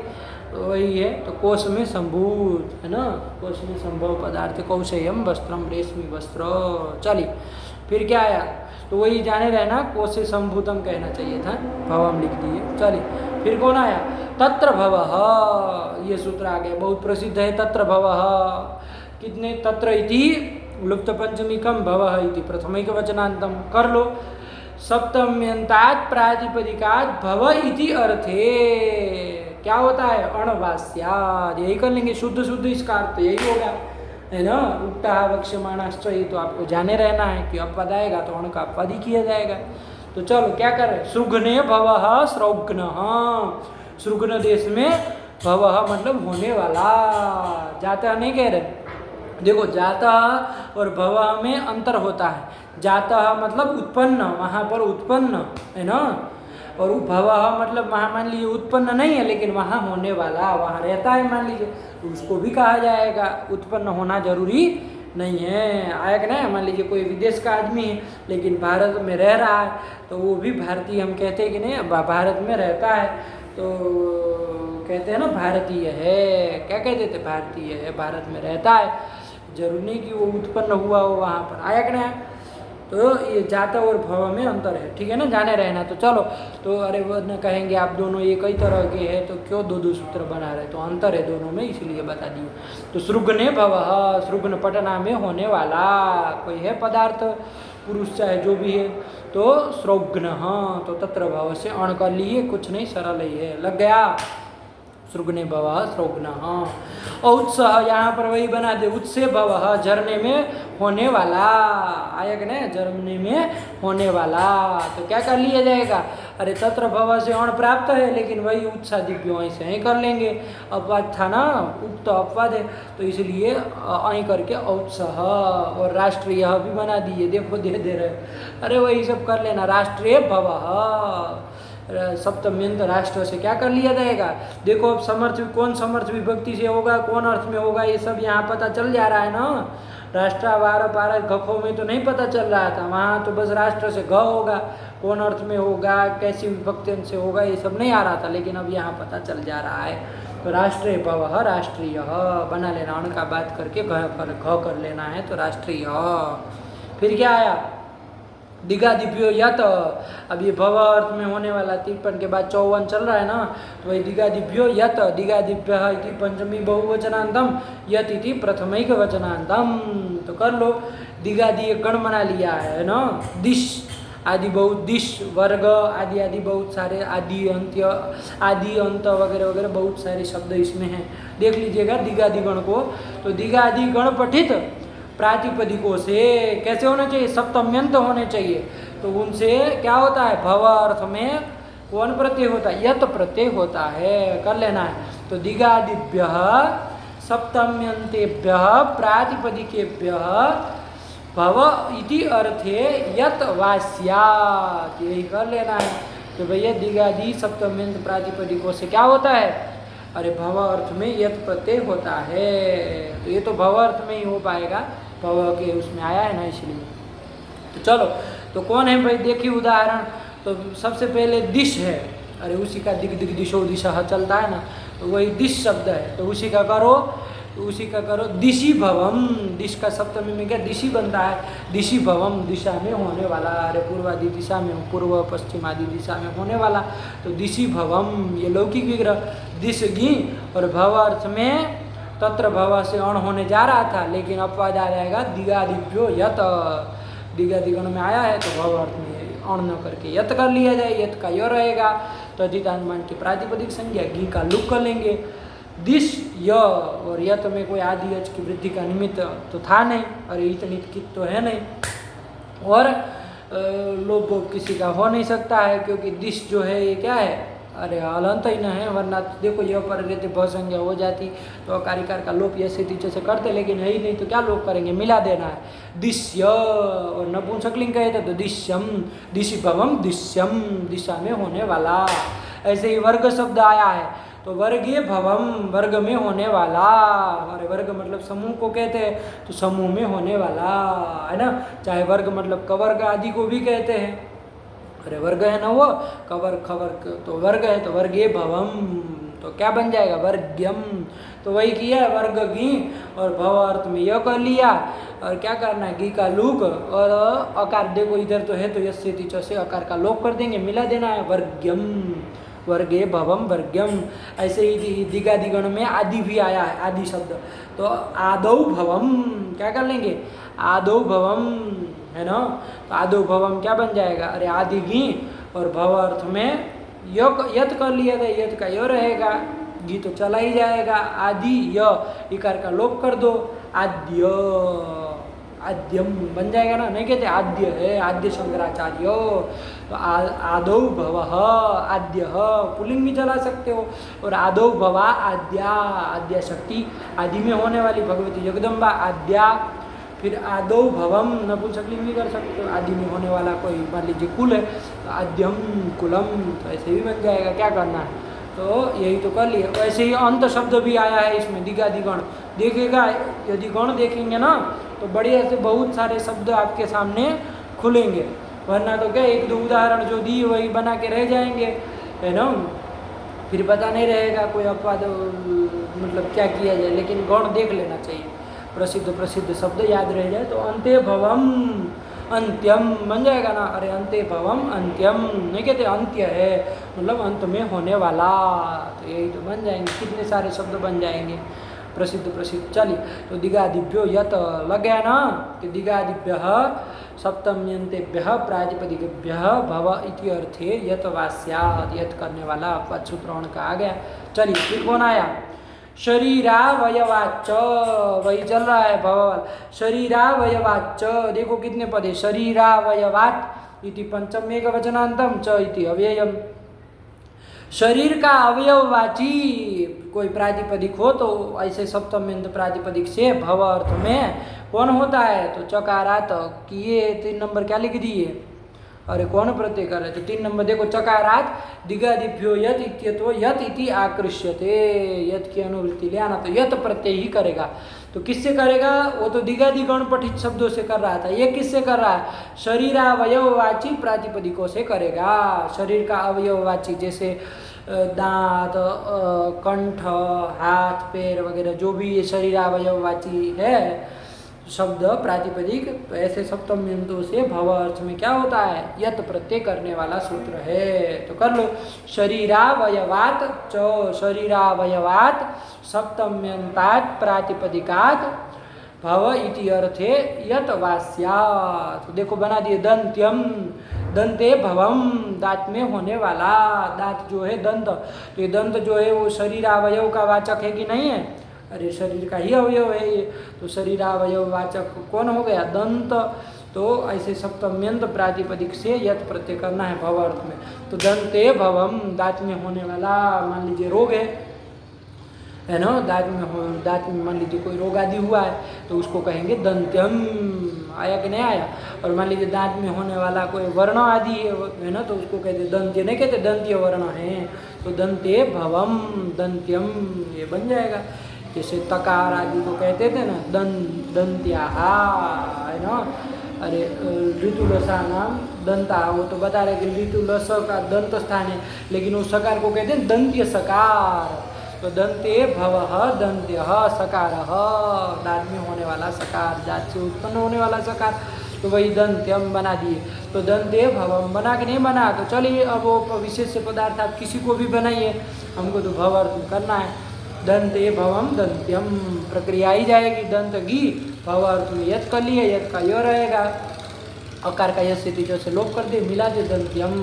तो वही है, तो कोश में संभूत है ना, कोश में संभव पदार्थ कौशेयम वस्त्रम रेशमी वस्त्र। चलिए फिर क्या आया, तो वही जाने रहना, कोशे संभूतम कहना चाहिए था, भवम लिख दिए। चलिए फिर कौन आया, तत्र भवः, ये सूत्र आ गया, बहुत प्रसिद्ध है। तत्र भवः कितने, तत्र इति लुप्त पंचमिकम भवः इति प्रथमिक वचनांतम, कर लो। सप्तम्यंतात् प्रातिपदिकात् भव इति अर्थे क्या होता है, अणवास्याद, यही कर लेंगे, शुद्ध शुद्ध इसका अर्थ यही होगा, है ना। उक्ता वक्ष्यमाणाश्च, ये तो आपको जाने रहना है कि अपवाद आएगा तो अण का अपवाद ही किया जाएगा। तो चलो क्या कर रहे, सृग्ने भवः स्रौघ्न, सृग्न देश में भवः मतलब होने वाला, जाता नहीं कह रहे। देखो जाता और भवः में अंतर होता है, जाता मतलब उत्पन्न, वहाँ पर उत्पन्न है ना, और भवः मतलब वहाँ मान लीजिए उत्पन्न नहीं है लेकिन वहाँ होने वाला, वहाँ रहता है मान लीजिए, तो उसको भी कहा जाएगा। उत्पन्न होना जरूरी नहीं है, आया कि नहीं। मान लीजिए कोई विदेश का आदमी है लेकिन भारत में रह रहा है तो वो भी भारतीय, हम कहते हैं कि नहीं, भारत में रहता है तो कहते हैं ना भारतीय है, क्या कहते थे, भारतीय है, भारत में रहता है, जरूरी नहीं कि वो उत्पन्न हुआ हो वहाँ पर, आया कि नहीं। तो ये जाता और भव में अंतर है, ठीक है ना, जाने रहना। तो चलो, तो अरे वो न कहेंगे आप दोनों एक ही तरह के हैं तो क्यों दो दो सूत्र बना रहे, तो अंतर है दोनों में, इसलिए बता दिए। तो सृग्ने भवः, सृग्न पटना में होने वाला कोई है पदार्थ, पुरुष चाहे जो भी है, तो सृग्न, तो तत्र भव से अण कर लिए, कुछ नहीं, सरल ही है, लग गया। सृग्ने भवः सृग्न, औत्सह यहाँ पर वही बना दे, उत्से भवः झरने में होने वाला, आया कि नहीं, झरने में होने वाला। तो क्या कर लिया जाएगा, अरे तत्र भवः से अण प्राप्त है लेकिन वही उत्साह दिव्य वहीं से ही कर लेंगे, अपवाद था ना, उक्त अपवाद है तो इसलिए अहीं करके औत्सह, और राष्ट्रीय भी बना दिए, देखो दे रहे, अरे वही सब कर लेना, राष्ट्रीय भवः, सप्तम्यंत राष्ट्र से क्या कर लिया जाएगा। देखो अब समर्थ कौन समर्थ विभक्ति से होगा, कौन अर्थ में होगा, ये सब यहाँ पता चल जा रहा है ना। राष्ट्र वार पारक घखों में तो नहीं पता चल रहा था, वहाँ तो बस राष्ट्र से घ होगा, कौन अर्थ में होगा, कैसी विभक्ति से होगा, ये सब नहीं आ रहा था, लेकिन अब यहाँ पता चल जा रहा है। तो राष्ट्रीय भवः राष्ट्रीय बना लेना, अण का बात करके घ कर लेना है, तो राष्ट्रीय। फिर क्या आया, दिगादिभ्यो यत, अब ये भव अर्थ में होने वाला 53 के बाद 54 चल रहा है ना, तो वही दिगादिभ्यो यत, दिगादिभ्यः इति पंचमी बहुवचनांतम, यत इति प्रथमैक वचनांतम। तो कर लो, दिगादि एक गण बना लिया है ना, दिश आदि बहुत, दिश वर्ग आदि आदि बहुत सारे, आदि अंत्य, आदि अंत वगैरह वगैरह बहुत सारे शब्द इसमें हैं, देख लीजिएगा दिगादि गण को। तो दिगादि गण पठित प्रातिपदिकों से कैसे होने चाहिए, सप्तम्यंत होने चाहिए, तो उनसे क्या होता है, भव अर्थ में कौन प्रत्यय होता है, यत प्रत्यय होता है, कर लेना है। तो दिगादिभ्यः सप्तम्यंतेभ्यः प्रातिपदिकेभ्यः भव इति अर्थे यत वास्यात्, यही कर लेना है। तो भैया दिगादि सप्तम्यंत प्रातिपदिकों से क्या होता है, अरे भव अर्थ में यत प्रत्यय होता है, तो ये तो भव अर्थ में ही हो पाएगा, भव के उसमें आया है ना, इसलिए। तो चलो, तो कौन है भाई, देखिए उदाहरण। तो सबसे पहले दिश है, अरे उसी का दिग दिग दिशो दिशा चलता है ना, तो वही दिश शब्द है, तो उसी का करो, तो उसी का करो, दिशि भवम, दिश का सप्तमी में क्या दिशि बनता है, दिशि भवम, दिशा में होने वाला, अरे पूर्व आदि दिशा में, पूर्व पश्चिम आदि दिशा में होने वाला, तो दिशि भवम, ये लौकिक विग्रह, दिश गी, और भव अर्थ में तत्र भव से अण होने जा रहा था, लेकिन अपवाद आ जाएगा दिगादिभ्यो यत, दिगादिगण में आया है तो भव अर्थ में अण न करके यत कर लिया जाए, यत का य रहेगा, तो अधितानुमान की प्रातिपदिक संज्ञा, गी का लुक कर लेंगे, दिश य, और यत में कोई आदि अच की वृद्धि का निमित्त तो था नहीं, अरे इतनी कित तो है नहीं, और लोप किसी का हो नहीं सकता है, क्योंकि दिश जो है ये क्या है, अरे हलंत ही न है, वरना देखो यह पर रहते भ संज्ञा हो जाती तो अकारिकार का लोप ऐसे टीचर से करते, लेकिन है ही नहीं तो क्या लोप करेंगे, मिला देना है। दिश्य और नपुंसकलिंग कहे थे तो दिश्यम, दिशि भवम दिश्यम, दिशा में होने वाला। ऐसे ही वर्ग शब्द आया है तो वर्गे भवम, वर्ग में होने वाला। हमारे वर्ग मतलब समूह को कहते हैं तो समूह में होने वाला, है ना। चाहे वर्ग मतलब कवर्ग आदि को भी कहते हैं, अरे वर्ग है ना वो, कवर खबर तो वर्ग है, तो वर्गे भवम तो क्या बन जाएगा, वर्ग्यम। तो वही किया वर्ग घी और भव अर्थ में यह कर लिया, और क्या करना है, घी का लूक और अकार देखो इधर तो है तो यस्य तिच से अकार का लोप कर देंगे, मिला देना है वर्ग्यम, वर्गे भवम वर्ग्यम। ऐसे ही दिगादिगण में आदि भी आया है, आदि शब्द, तो आदौ भवम क्या कर लेंगे, आदौ भवम, है ना। तो आदौ भवम क्या बन जाएगा, अरे आदि घी और भव अर्थ में यत कर लिया था, यत का य रहेगा, घी तो चला ही जाएगा, आदि य इकार का लोप कर दो, आद्य, आद्यम बन जाएगा ना, नहीं कहते आद्य है, आद्य शंकराचार्य। तो आदौ भवः आद्यः पुल्लिंग भी चला सकते हो, और आदौ भवा आद्या, आद्या शक्ति आदि में होने वाली भगवती जगदम्बा आद्या। फिर आदौ भवम नपुंसकलिंग भी कर सकते हो, आदि में होने वाला कोई मान लीजिए कुल है तो आद्यम कुलम, तो ऐसे भी बन जाएगा, क्या करना है, तो यही तो कर लिया। वैसे ही अंत शब्द भी आया है इसमें, दिगादिगण देखेगा, यदि गण देखेंगे ना तो बढ़िया से बहुत सारे शब्द आपके सामने खुलेंगे, वरना तो क्या एक दो उदाहरण जो दी वही बना के रह जाएंगे, है ना, फिर पता नहीं रहेगा कोई अपवाद मतलब क्या किया जाए। लेकिन गण देख लेना चाहिए, प्रसिद्ध प्रसिद्ध शब्द याद रह जाए। तो अंते भवम अंत्यम बन जाएगा ना, अरे अंते भवम अंत्यम नहीं कहते, अंत्य है मतलब अंत में होने वाला, तो यही तो बन जाएंगे, कितने सारे शब्द बन जाएंगे प्रसिद्ध प्रसिद्ध। चलिए, तो दिगादिभ्यो यत लग गया ना, तो दिगादिभ्य सप्तम्यंतेभ्य प्रातिपदिकेभ्य भव इति अर्थे यत वास्यात्, यत करने वाला सूत्र का आ गया। चलिए फिर कौन आया, शरीरावयवाच्च, वही चल रहा है भव, शरीरावयवाच्च देखो कितने पद है, शरीरावयवात् इति पंचम एक वचनांतम च इति अव्ययम। शरीर का अवयववाची कोई प्रातिपदिक हो तो ऐसे सप्तम्यंत प्रातिपदिक से भव अर्थ में कौन होता है, तो चकारात किए 3 नंबर क्या लिख दिए, अरे कौन प्रत्यय कर रहे, तो 3 नंबर देखो, चकारात दिगादिभ्यो यत इत्यतो यत इति आकृष्यते, यत की अनुवृत्ति ले आना, तो यत प्रत्यय ही करेगा। तो किससे करेगा, वो तो दिगादिगण पठित शब्दों से कर रहा था, ये किससे कर रहा है, शरीरावयववाची प्रातिपदिकों से करेगा। शरीर का अवयववाची जैसे दांत, कंठ, हाथ, पैर वगैरह जो भी ये शरीरावयववाची है शब्द प्रातिपदिक, तो ऐसे सप्तम्यंतों से भव अर्थ में क्या होता है, यत प्रत्यय करने वाला सूत्र है। तो कर लो, शरीरावयवात च, शरीरावयवात सप्तम्यंतात् प्रातिपदिकात् भव इति अर्थे यत वास्यात्। तो देखो बना दिए दंत्यम, दंते भवम दांत में होने वाला, दांत जो है दंत, तो ये दंत जो है वो शरीरावयव का वाचक है कि नहीं है, अरे शरीर का ही अवयव है ये, तो शरीरावयव वाचक कौन हो गया, दंत। तो ऐसे सप्तम्यंत प्रातिपदिक से यत प्रत्यय करना है भव अर्थ में। तो दंते भवम दांत में होने वाला, मान लीजिए रोग है ना, दांत में मान लीजिए कोई रोग आदि हुआ है तो उसको कहेंगे दंत्यम, आया कि नहीं आया। और मान लीजिए दांत में होने वाला कोई वर्ण आदि है ना, तो उसको कहते दंत्य, नहीं कहते दंत्य वर्ण है, तो दंते भवम दंत्यम ये बन जाएगा। जैसे तकार आदि को कहते थे ना दंत्या है ना, अरे ऋतुलसा नाम दंता, वो तो बता रहे कि ऋतुलस का दंत स्थान है, लेकिन वो सकार को कहते हैं दंत्य सकार। तो दंते भवः दंत्य सकार, दांत में होने वाला सकार, दांत से उत्पन्न होने वाला सकार, तो वही दंत्यम बना दिए। तो दंते भवम बना के नहीं बना, तो चलिए अब वो विशेष पदार्थ आप किसी को भी बनाइए, हमको तो भव अर्थ करना है। दंते भवम दंत्यम प्रक्रिया ही जाएगी, दंत घी भव अर्थ में यत कर लिए, यत का यो रहेगा, अकार का यश से से लोप कर दे, मिला दे दंत्यम।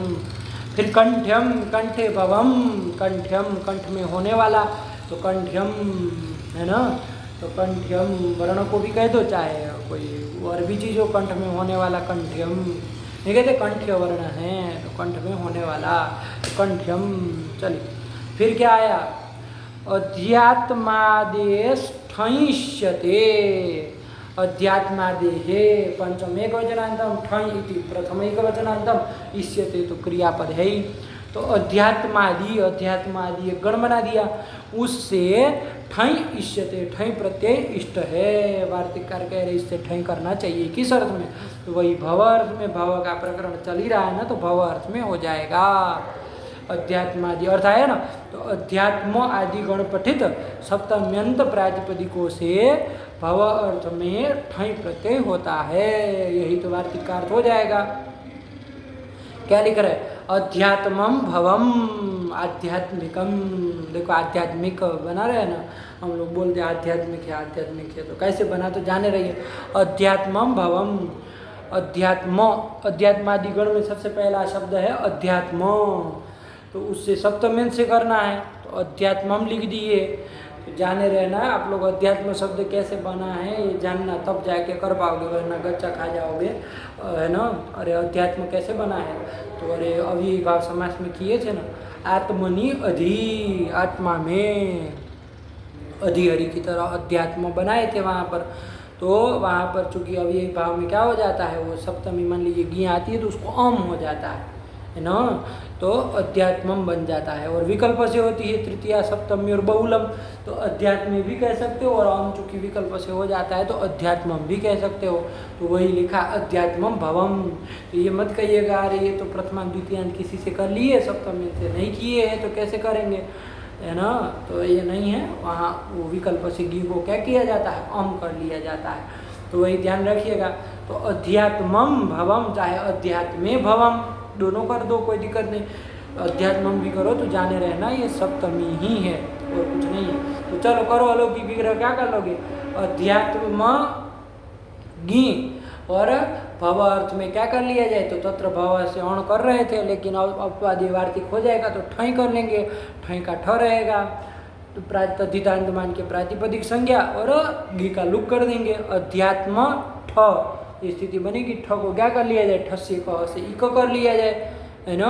फिर कंठ्यम, कंठे भवम, कंठ्यम कंठ में होने वाला, तो कंठ्यम है ना, तो कंठ्यम वर्ण को भी कह दो, चाहे कोई और भी चीज़ हो कंठ में होने वाला कंठ्यम, ये कहते कंठ्य वर्ण है, तो कंठ में होने वाला कंठ्यम। चलिए फिर क्या आया, अध्यात्मादेष्ठिष्यते, अध्यात्मादेहे पंचम एक वचनांतम, ठई इति प्रथम एक वचनांतम, इष्यते तो क्रियापद है ही। तो अध्यात्मादि, अध्यात्मादि एक गण बना दिया, उससे ठई इष्यते, ठई प्रत्यय इष्ट है। वार्तिककार कह रहे इससे ठई करना चाहिए, किस अर्थ में, तो वही भव अर्थ में, भव का प्रकरण चल ही रहा है ना, तो भव अर्थ में हो जाएगा। अध्यात्मादि अर्थ आया ना, तो अध्यात्म आदि गण पठित सप्तम्यंत प्रातिपदिकों से भव अर्थ में ठई प्रत्यय होता है, यही तो वार्तिक का अर्थ हो जाएगा। क्या लिख रहे हैं, अध्यात्मम भवम, आध्यात्मिकम। देखो आध्यात्मिक बना रहे हैं ना, हम लोग बोलते हैं आध्यात्मिक है, आध्यात्मिक है, तो कैसे बना तो जाने रहिए। अध्यात्मम भवम, अध्यात्म, अध्यात्मादिगण में सबसे पहला शब्द है अध्यात्म, तो उससे सप्तम्यंत से करना है, तो अध्यात्मम लिख दिए। तो जाने रहना आप लोग अध्यात्म शब्द कैसे बना है ये जानना, तब जाके कर पाओगे, वरना गच्चा खा जाओगे, है ना। अरे अध्यात्म कैसे बना है, तो अरे अभी भाव समास में किए थे ना, आत्मनि अधि, आत्मा में अधिहरि की तरह अध्यात्म बनाए थे वहाँ पर। तो वहाँ पर चूंकि अभी भाव में क्या हो जाता है, वो सप्तमी मान लीजिए गी आती है तो उसको अम हो जाता है ना, तो अध्यात्मम बन जाता है। और विकल्प से होती है तृतीया सप्तमी और बहुलम, तो अध्यात्म भी कह सकते हो, और अम चूंकि विकल्प से हो जाता है तो अध्यात्मम भी कह सकते हो। तो वही लिखा अध्यात्मम भवम। तो ये मत कहिएगा अरे ये तो प्रथमा द्वितीयांत किसी से कर लिए, सप्तमी से नहीं किए हैं तो कैसे करेंगे, है ना। तो ये नहीं है, वहाँ वो विकल्प से गी को क्या किया जाता है, अम कर लिया जाता है, तो वही ध्यान रखिएगा। तो अध्यात्मम भवम, चाहे अध्यात्मे भवम, दोनों कर दो, कोई दिक्कत नहीं। अध्यात्मम भी करो तो जाने रहना ये सप्तमी ही है और कुछ नहीं है। तो चलो करो अलौकिक विग्रह, क्या कर लोगे, अध्यात्म गी और भव अर्थ में क्या कर लिया जाए, तो तत्र भव से अण कर रहे थे, लेकिन अब अपवादी वार्तिक हो जाएगा तो ठई कर लेंगे, ठई का ठ रहेगा, तो तद्धितांत मान के प्रातिपदिक संज्ञा और गी का लुक कर देंगे, अध्यात्म ठ, ये स्थिति बनेगी। ठ को क्या कर लिया जाए, ठस्य क से इक कर लिया जाए, है ना।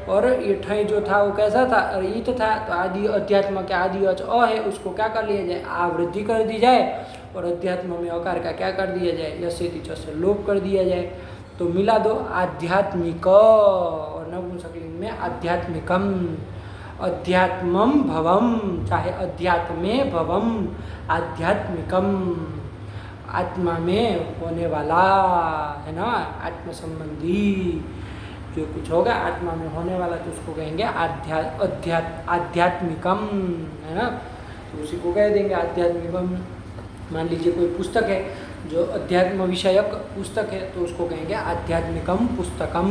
और ये ठई जो था वो कैसा था, ईत था, तो आदि अध्यात्म के आदि अच अ है, उसको क्या कर लिया जाए, आवृद्धि कर दी जाए, और अध्यात्म में अकार का क्या कर दिया जाए, यसेति च से लोप कर दिया जाए। तो मिला दो आध्यात्मिक, और नपुंसकलिंग में आध्यात्मिकम, अध्यात्मम भवम, चाहे अध्यात्मे भवम, आध्यात्मिकम, आत्मा में होने वाला, है ना, आत्म संबंधी जो कुछ होगा आत्मा में होने वाला, तो उसको कहेंगे आध्यात्मिकम, है ना। तो उसी को कह देंगे आध्यात्मिकम। मान लीजिए कोई पुस्तक है जो अध्यात्म विषयक पुस्तक है, तो उसको कहेंगे आध्यात्मिकम पुस्तकम,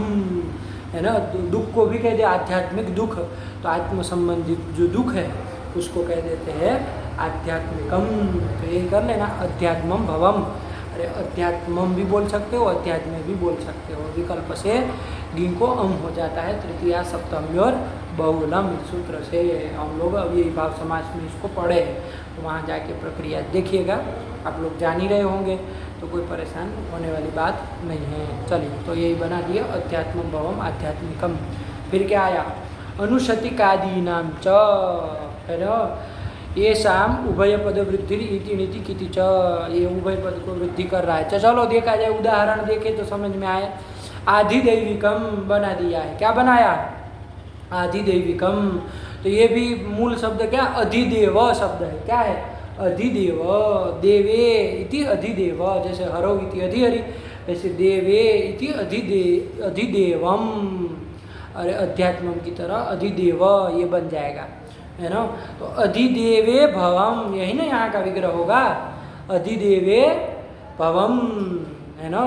है ना। दुख को भी कह दे आध्यात्मिक दुख, तो आत्म संबंधित जो दुख है उसको कह देते हैं आध्यात्मिकम। तो यही कर लेना, अध्यात्मम भवम। अरे अध्यात्मम भी बोल सकते हो, अध्यात्म भी बोल सकते हो, विकल्प से गी को अम हो जाता है, तृतीया सप्तमी और बहुलम सूत्र से। हम लोग अब यही भाव समास में इसको पढ़े हैं, तो वहाँ जाके प्रक्रिया देखिएगा, आप लोग जान ही रहे होंगे, तो कोई परेशान होने वाली बात नहीं है। चलिए, तो यही बना दिया अध्यात्मम भवम आध्यात्मिकम। फिर क्या आया, अनुशतिकादीनाम च, है ना, ये शाम उभय पद वृद्धि इति नीति किति च, ये उभय पद को वृद्धि कर रहा है। चलो देखा जाए, उदाहरण देखे तो समझ में आए। आधिदैविकम बना दिया है, क्या बनाया, आधिदैविकम। तो ये भी मूल शब्द क्या, अधिदेव शब्द है, क्या है, अधिदेव, देवे इति अधिदेव, जैसे हरो इति अधिहरि, वैसे देवे इति अधिदेवम, अरे अध्यात्मम की तरह अधिदेव ये बन जाएगा, है ना। तो अधिदेवे भवम, यही ना यहाँ का विग्रह होगा, अधिदेवे भवम, है ना,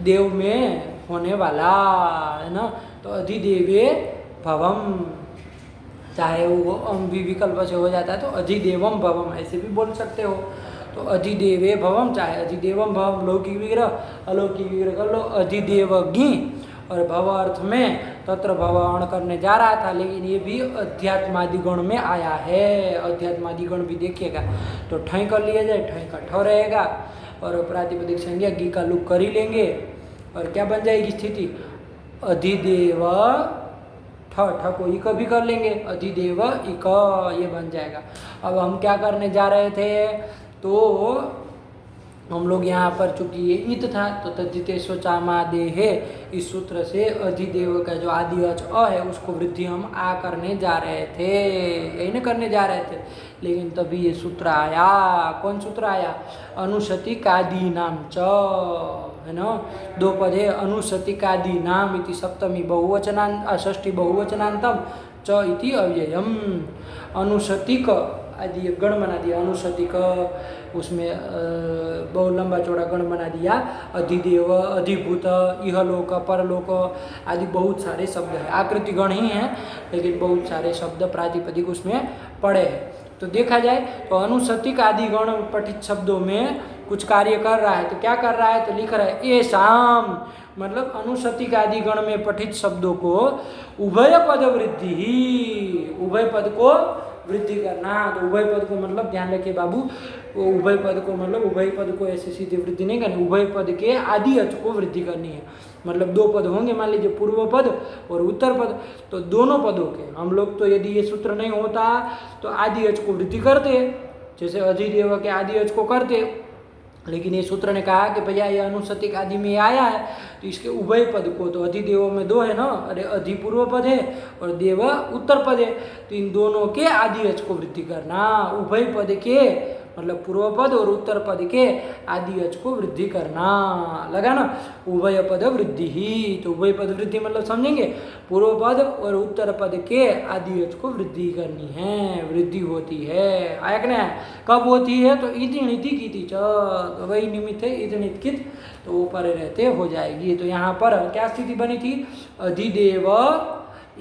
देव में होने वाला, है ना। तो अधिदेवे भवम, चाहे वो अम भी विकल्प से हो जाता है तो अधिदेवम भवम ऐसे भी बोल सकते हो। तो अधिदेवे भवम, चाहे अधिदेवम भवम, लौकिक विग्रह, अलौकिक विग्रह कर लो, अधिदेवज्ञ, और भव अर्थ में तत्र भव अण करने जा रहा था, लेकिन ये भी अध्यात्मादिगण में आया है। अध्यात्मादिगण भी देखिएगा, तो ठई कर लिया जाए, ठई का ठ रहेगा, और प्रातिपदिक संज्ञा गी का लुक कर ही लेंगे, और क्या बन जाएगी स्थिति, अधिदेव ठ ठ को इक भी कर लेंगे, अधिदेव इक, ये बन जाएगा। अब हम क्या करने जा रहे थे, तो हम लोग यहाँ पर चूंकि ये इत था तो तद्धितेषु चामादेः, इस सूत्र से अधिदेव का जो आदि अच अ है उसको वृद्धि हम आ करने जा रहे थे, यही ना करने जा रहे थे। लेकिन तभी ये सूत्र आया, कौन सूत्र आया, अनुशतिकादि नाम च, है ना, दो पद है, अनुशतिकादि नाम इति सप्तमी बहुवचनांत षष्ठी बहुवचनांतम च इति अव्ययम। अनुशतिक आदि गण बना दिया, अनुशतिक, उसमें बहुत लंबा चौड़ा गण बना दिया, अधिदेव, अधिभूत, इहलोक, परलोक आदि बहुत सारे शब्द हैं, आकृति गण ही हैं लेकिन बहुत सारे शब्द प्रातिपदिक उसमें पड़े हैं। तो देखा जाए तो अनुशतिक आदि गण पठित शब्दों में कुछ कार्य कर रहा है, तो क्या कर रहा है, तो लिख रहा है ए शाम, मतलब अनुशतिक आदि गण में पठित शब्दों को उभय पद वृद्धि ही, उभय पद को वृद्धि करना। तो उभय पद को मतलब ध्यान रखिए बाबू, उभय पद को मतलब उभय पद को ऐसे सीधे वृद्धि नहीं करनी, उभय पद के आदि अच को वृद्धि करनी है। मतलब दो पद होंगे, मान लीजिए पूर्व पद और उत्तर पद, तो दोनों पदों के हम लोग तो यदि ये सूत्र नहीं होता तो आदि अच को वृद्धि करते, जैसे अधिदेव के आदि अच को करते, लेकिन ये सूत्र ने कहा कि भैया ये अनुशतिक आदि में आया है तो इसके उभय पद को, तो अधिदेव में दो है ना, अरे अधि पूर्व पद है और देव उत्तर पद है, तो इन दोनों के आदि अच को वृद्धि करना, उभय पद के मतलब पूर्व पद और उत्तर पद के आदि अच को वृद्धि करना, लगा ना, उभय पद वृद्धि ही। तो उभय पद वृद्धि मतलब समझेंगे, पूर्व पद और उत्तर पद के आदि अच को वृद्धि करनी है, वृद्धि होती है, आया कि नहीं, कब होती है, तो इति नीति की च, तो वही निमित्त है इति नित कित, तो वो परे रहते हो जाएगी। तो यहाँ पर क्या स्थिति बनी थी, अधिदेव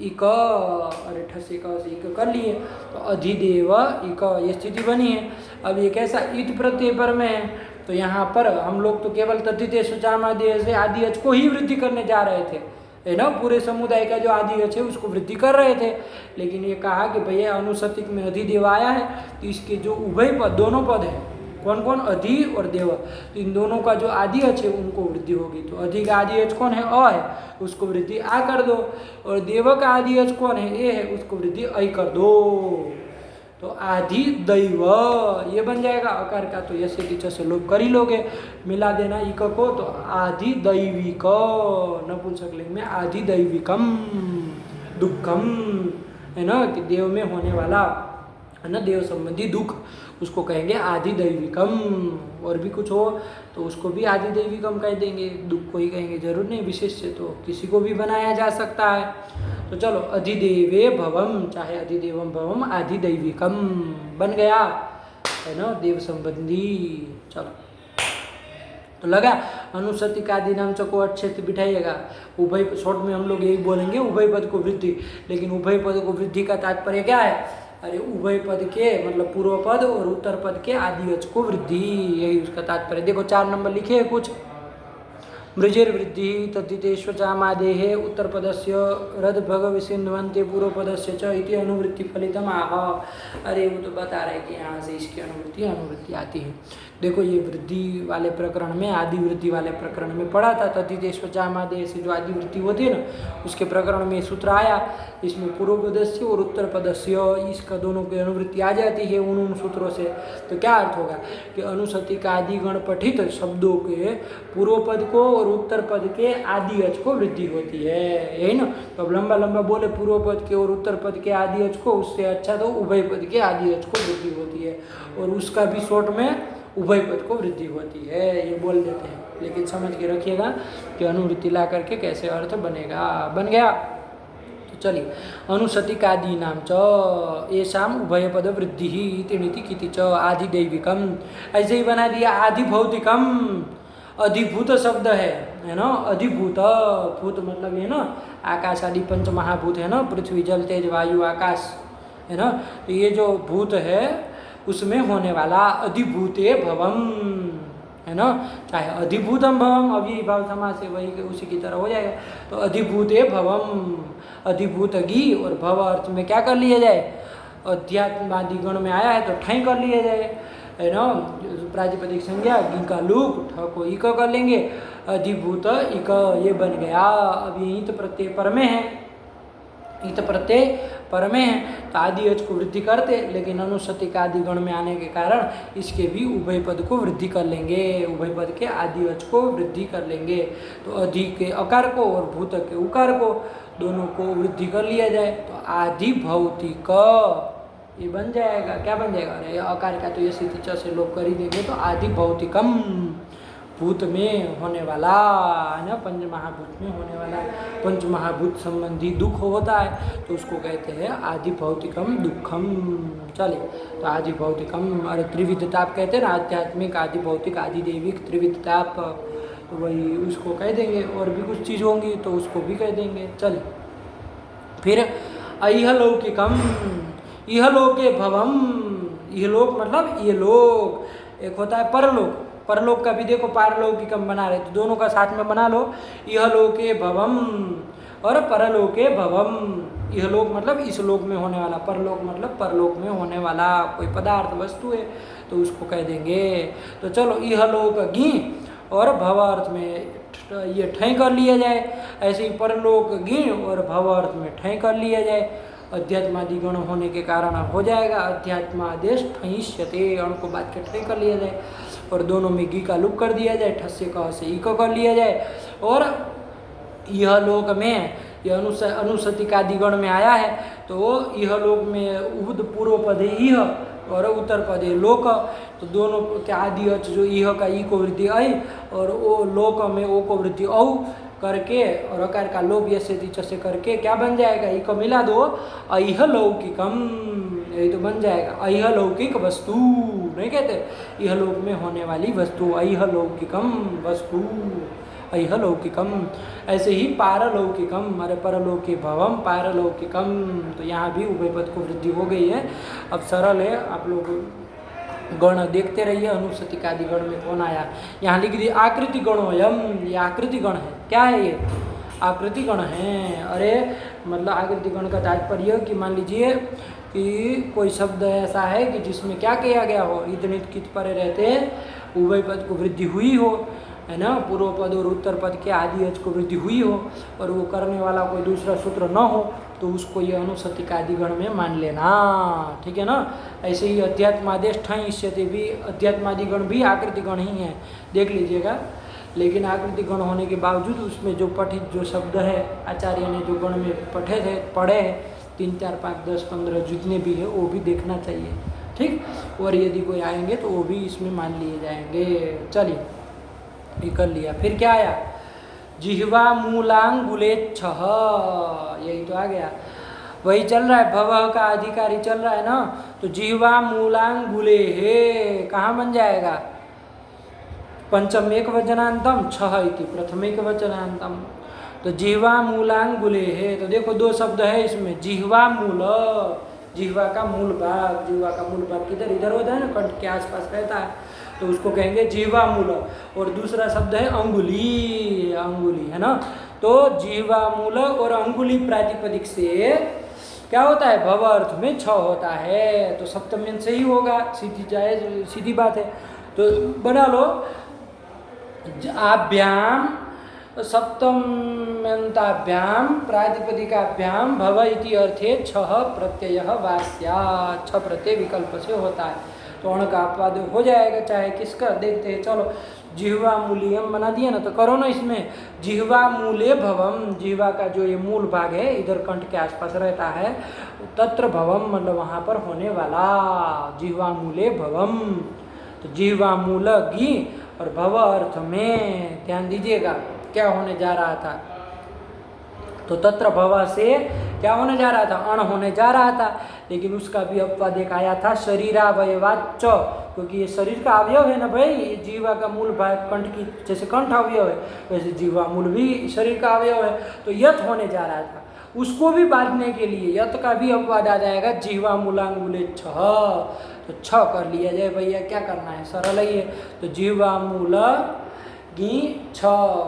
इक, अरे ठसे का से इक कर लिए, तो अधिदेव इक ये स्थिति बनी है। अब ये कैसा, इत प्रत्यय पर में, तो यहाँ पर हम लोग तो केवल तद्धितेषु चामादेः से आदि अच को ही वृद्धि करने जा रहे थे, है ना, पूरे समुदाय का जो आदि अच है उसको वृद्धि कर रहे थे। लेकिन ये कहा कि भैया अनुशतिक में अधिदेव आया है तो इसके जो उभय पद, दोनों पद हैं, कौन कौन, अधि और देव, तो इन दोनों का जो आदि अच है उनको वृद्धि होगी। तो अधि का आदि अच कौन है, अ है, उसको वृद्धि आ कर दो, और देव का आदि अच कौन है, ए है, उसको वृद्धि ऐ कर दो, तो आदि दैव ये बन जाएगा। अकार का तो यसे टीचर से लोग कर ही लोगे, मिला देना इक को, तो आदि दैविक, नपुंसकलिंग में आदि दैविकम दुखम, है ना, कि देव में होने वाला, है ना, देव संबंधी दुख, उसको कहेंगे आदि दैविकम। और भी कुछ हो तो उसको भी आदि दैविकम कह देंगे, दुख को ही कहेंगे, जरूर नहीं विशेष से, तो किसी को भी बनाया जा सकता है। तो चलो अधिदेवे भवम, चाहे अधिदेवम भवम आदि दैविकम बन गया, है ना, देव संबंधी। चलो तो लगा, अनुशतिक आदि नाम को अच्छे से बिठाइएगा। उभय शॉर्ट में हम लोग यही बोलेंगे, उभय पद को वृद्धि, लेकिन उभय पद को वृद्धि का तात्पर्य क्या है, अरे उभय पद के मतलब पूर्व पद और उत्तर पद के आदि अच को वृद्धि, यही उसका तात्पर्य। देखो 4 नंबर लिखे है कुछ, मृजेर वृद्धि तद्धितेषु चामादेः उत्तर पदस्य रद भग विसिन्ध्वन्ते पूर्व पदस्य च इति अनुवृत्ति फलितम आह। अरे वो तो बता रहे कि यहाँ से इसकी अनुवृत्ति आती है। देखो ये वृद्धि वाले प्रकरण में, आदि वृद्धि वाले प्रकरण में पढ़ा था, तद्धितेषु चामादेः से जो आदि वृत्ति होती है ना, उसके प्रकरण में सूत्र आया, इसमें पूर्व पदस्य और उत्तर पदस्य इसका दोनों की अनुवृत्ति आ जाती है उन सूत्रों से। तो क्या अर्थ होगा कि अनुशतिक आदि गण पठित शब्दों के पूर्व पद को और उत्तर पद के आदि अच को वृद्धि होती है, यही ना। तो अब लंबा लंबा बोले पूर्व पद के और उत्तर पद के आदि अच को, उससे अच्छा तो उभय पद के आदि अच को वृद्धि होती है, और उसका भी शॉर्ट में उभय पद को वृद्धि होती है, ये बोल देते हैं। लेकिन समझ के रखिएगा कि अनुवृत्ति ला करके कैसे अर्थ बनेगा, बन गया। तो चलिए, अनुशतिक आदि नाम च येषाम उभय पद वृद्धि ही इति नीति किति च आदि दैविकम, ऐसे ही बना दिया आदि भौतिकम, अधिभूत शब्द है ना, अधिभूत, भूत मतलब ये ना आकाश आदि पंच महाभूत है ना, पृथ्वी जल तेज वायु आकाश, है ना, तो ये जो भूत है उसमें होने वाला अधिभूते भवम, है ना, चाहे अधिभूतम भवम, अब ये भाव समास है वही उसी की तरह हो जाएगा। तो अधिभूते भवम, अधिभूतगी और भव अर्थ में क्या कर लिया जाए, अध्यात्मादि गण में आया है तो ठाई कर लिया जाए, है ना, प्रातिपदिक संज्ञा गी का लूप, ठ को इक कर लेंगे, अधिभूत इक ये बन गया। अब ये ईत प्रत्यय पर में है, ईत प्रत्यय पर में है तो आदि अच को वृद्धि करते, लेकिन अनुसति का आदि गण में आने के कारण इसके भी उभय पद को वृद्धि कर लेंगे, उभय पद के आदि अच को वृद्धि कर लेंगे। तो अधि के अकार को और भूत के उकार को दोनों को वृद्धि कर लिया जाए तो आदि भौतिक ये बन जाएगा। क्या बन जाएगा? अरे अकार का तो ये स्थिति च से लोग कर ही देंगे तो आदि भौतिकम भूत में होने वाला है ना, पंच महाभूत में होने वाला, पंच महाभूत संबंधी दुख होता है तो उसको कहते हैं आदि भौतिकम दुखम। चलिए तो आदि भौतिकम और त्रिविधताप कहते हैं ना, आध्यात्मिक आदि भौतिक आदि दैविक त्रिविधताप, तो वही उसको कह देंगे। और भी कुछ चीज़ होंगी तो उसको भी कह देंगे। चलिए फिर अइहलौकिकम, इहलोके भवम, इहलोक मतलब ये लोक, एक होता है परलोक, परलोक का भी देखो पारलौकिकम बना रहे तो दोनों का साथ में बना लो, इहलोके भवम और परलोके भवम। इहलोक मतलब इस लोक में होने वाला, परलोक मतलब परलोक में होने वाला कोई पदार्थ वस्तु है तो उसको कह देंगे। तो चलो इहलोक गी और भव अर्थ में ये ठय कर लिया जाए, ऐसे ही परलोक गी और भव अर्थ में ठय कर लिया जाए। अध्यात्मादि गण होने के कारण हो जाएगा अध्यात्मादेश ठयिष्यते, अण को बात के ठय कर लिया जाए और दोनों में गी का लुक कर दिया जाए, ठस्य क से ई को कर लिया जाए। और यह लोक में यह अनुसति का दिगण में आया है तो यह लोक में उद पूर्व पदे इह और उत्तर पदे लोक, तो दोनों के आदि अच जो इह का ई को वृद्धि आई और ओ लोक में ओ को वृद्धि औ करके और अकार का लोप यसे च से करके क्या बन जाएगा? ई को मिला दो अइह लौकिकम, यही तो बन जाएगा अइह लौकिक वस्तु, नहीं कहते इह लोक में होने वाली वस्तु, अइह लौकिकम वस्तु, अइह लौकिकम। ऐसे ही पारलौकिकम, अरे परलोके भवम पारलौकिकम, तो यहाँ भी उभय पद को वृद्धि हो गई है। अब सरल है, आप लोग गण देखते रहिए अनुसति का आदि गण में कौन आया। यहाँ लिख दिए आकृति गणोयम, ये आकृति गण है। क्या है ये? आकृति गण है। अरे मतलब आकृति गण का तात्पर्य कि मान लीजिए कि कोई शब्द ऐसा है कि जिसमें क्या किया गया हो, इतनित कित परे रहते उभय पद को वृद्धि हुई हो, है ना, पूर्व पद और उत्तर पद के आदि अच को वृद्धि हुई हो और वो करने वाला कोई दूसरा सूत्र न हो तो उसको ये अनुसति का आदि गण में मान लेना, ठीक है ना। ऐसे ही अध्यात्मादेश ठय इष्यते भी अध्यात्मादि गण भी आकृति गण ही है, देख लीजिएगा। लेकिन आकृति गण होने के बावजूद उसमें जो पठित जो शब्द है आचार्य ने जो गण में पढ़े हैं 3, 4, 5, 10, 15 जितने भी है वो भी देखना चाहिए, ठीक। और यदि कोई आएंगे तो वो भी इसमें मान लिए जाएंगे। चलिए ये कर लिया। फिर क्या आया? जिह्वा मूलांगुलेच्छ, यही तो आ गया, वही चल रहा है, भव का अधिकारी चल रहा है ना, तो जिह्वा मूलांगुले है कहाँ बन जाएगा? पंचम एक वचनांतम छह इति प्रथम एक वचनांतम, तो जिह्वा मूलांगुले है। तो देखो दो शब्द है इसमें, जिह्वा मूल, जिह्वा का मूल भाग, जिह्वा का मूल भाग किधर इधर होता है ना, कंठ के आसपास रहता है तो उसको कहेंगे जिह्वा मूल। और दूसरा शब्द है अंगुली, अंगुली है ना, तो जिह्वा मूल और अंगुली प्रातिपदिक से क्या होता है? भव अर्थ में छ होता है, तो सप्तम्यंत से ही होगा, सीधी बात है। तो बना लो आभ्याम सप्तम्यंताभ्याम प्रातिपदिकाभ्याम भव इति अर्थे छह प्रत्यय वास्या, छ प्रत्यय विकल्प से होता है तो अण का अपवाद हो जाएगा, चाहे किसका। देखते हैं, चलो जिह्वा मूलियम बना दिया ना, तो करो ना इसमें जिह्वा मूले भवम, जिह्वा का जो ये मूल भाग है इधर कंठ के आसपास रहता है, तत्र भवम मतलब वहाँ पर होने वाला, जिह्वा मूले भवम। तो जिह्वा मूल गी और भव अर्थ में ध्यान दीजिएगा क्या होने जा रहा था, तो तत्र भव से क्या होने जा रहा था? अण होने जा रहा था, लेकिन उसका भी अपवाद एक आया था शरीरावयवाच्च, क्योंकि ये शरीर का अवयव है ना भाई, ये जीवा का मूल भाग कंठ की जैसे कंठ अवयव है वैसे जीवा मूल भी शरीर का अवयव है, तो यथ होने जा रहा था, उसको भी बांधने के लिए यथ का भी अपवाद आ जाएगा जिह्वा मूलांगुले छह, तो छ कर लिया जाए भैया, क्या करना है, सरल ही है। तो जिह्वा मूल गी छ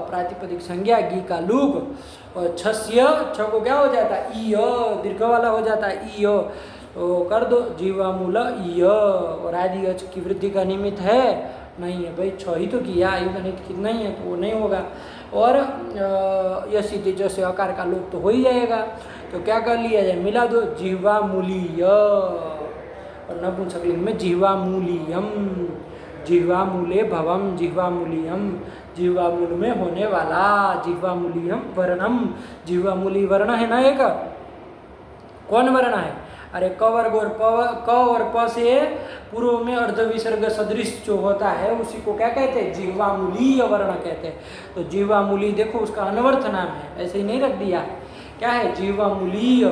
प्रातिपदिक संज्ञा गी का लुग और छस्य, छ को क्या हो जाता है? ईय, दीर्घ वाला हो जाता है ईय, तो कर दो जिह्वा मूल ईय। और आदि अच की वृद्धि का निमित्त है नहीं है भाई, 6 ही तो किया, ये नहीं कितना ही है, तो वो नहीं होगा। और यश इति च से अकार का लोप तो हो ही जाएगा। तो क्या कर लिया जाए, मिला दो, जिह्वामूलीय, और नपुंसकलिंग में जिह्वामूलीयम, जिह्वामूले भवम जिह्वामूलीयम, जिह्वामूल में होने वाला, जिह्वामूलीयम वर्णम, जिह्वामूली वर्ण है ना एक, कौन वर्ण है, अरे क वर्ग और क और प से पूर्व में अर्ध विसर्ग सदृश जो होता है उसी को क्या कहते हैं, जिह्वामूलीय वर्ण कहते हैं। तो जिह्वामूली देखो उसका अनवर्थ नाम है, ऐसे ही नहीं रख दिया, क्या है, जिह्वामूलीय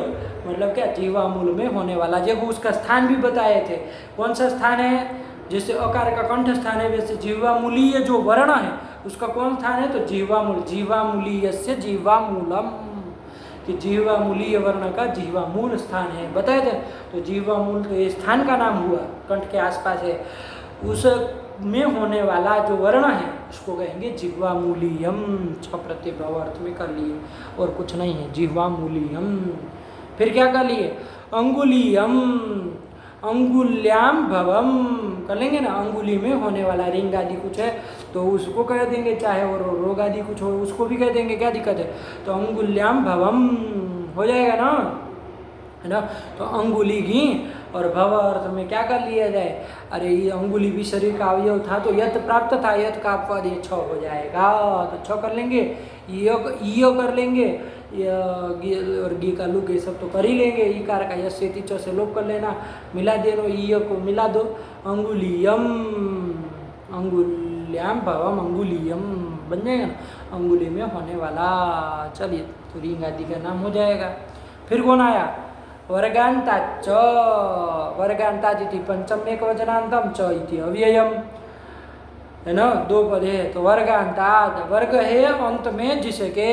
मतलब क्या, जिह्वामूल में होने वाला। देखो उसका स्थान भी बताए थे, कौन सा स्थान है, जैसे अकार का कंठ स्थान है वैसे जिह्वामूलीय जो वर्ण है उसका कौन स्थान है, तो जिह्वामूल, जिह्वामूलीयस्य जिह्वामूलम, कि जिह्वामूलीय वर्ण का जिह्वामूल स्थान है, बताए थे। तो जिह्वामूल तो ये स्थान का नाम हुआ, कंठ के आसपास है, उस में होने वाला जो वर्ण है उसको कहेंगे जिह्वामूलीयम। 6 प्रत्यय भाव अर्थ में कर लिए, और कुछ नहीं है, जिह्वामूलीयम। फिर क्या कर लिए, अंगुलीयम, अंगुल्याम भवम कर लेंगे ना, अंगुली में होने वाला रिंग आदि कुछ है तो उसको कह देंगे, चाहे और रोग आदि कुछ हो उसको भी कह देंगे, क्या दिक्कत है। तो अंगुल्याम भवम हो जाएगा ना, है ना। तो अंगुली घी और भव अर्थ में क्या कर लिया जाए, अरे ये अंगुली भी शरीर का अवयव था तो यत प्राप्त था, यत का पद ये 6 हो जाएगा, तो 6 कर लेंगे, ईयो कर लेंगे, और गी का लुग ये सब तो कर ही लेंगे। ईकार का यश से 3 से लोप कर लेना, मिला देनो, ईयो को मिला दो, अंगुलियम, अंगुल्याम भवम अंगुलियम बन जाएगा ना, अंगुली में होने वाला। चलिए तो रिंग आदि का नाम हो जाएगा। फिर कौन आया, वर्गान्ताच्च, वर्गान्ताच्च इति पंचम एकवचनान्तम च इति अव्ययम, है ना, 2 पद है। तो वर्गान्तात् वर्ग है अंत में जिसके,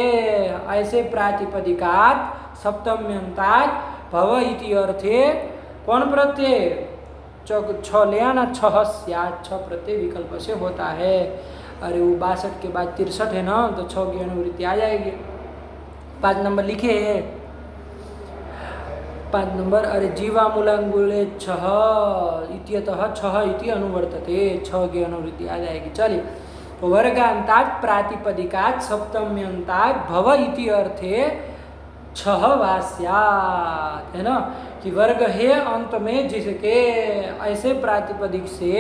ऐसे प्रातिपदिकात् सप्तम्यन्तात् भव इति अर्थे कौन प्रत्यय, 6 ले आना, 6 प्रत्यय विकल्प से होता है। अरे वो 62 के बाद 63 है ना, तो 6 की अनुवृत्ति आ जाएगी। 5 नंबर लिखे है, 5 नंबर, अरे जीवामूलांगुले 6 इत्यतः 6 इति अनुवर्तते, 6 की अनुवृत्ति आ जाएगी। चलिए, तो वर्गान्तात् प्रातिपदिकात् सप्तम्यन्तात् भव इति अर्थे 6 वास्यात्, है ना, कि वर्ग है अंत में जिसके, ऐसे प्रातिपदिक से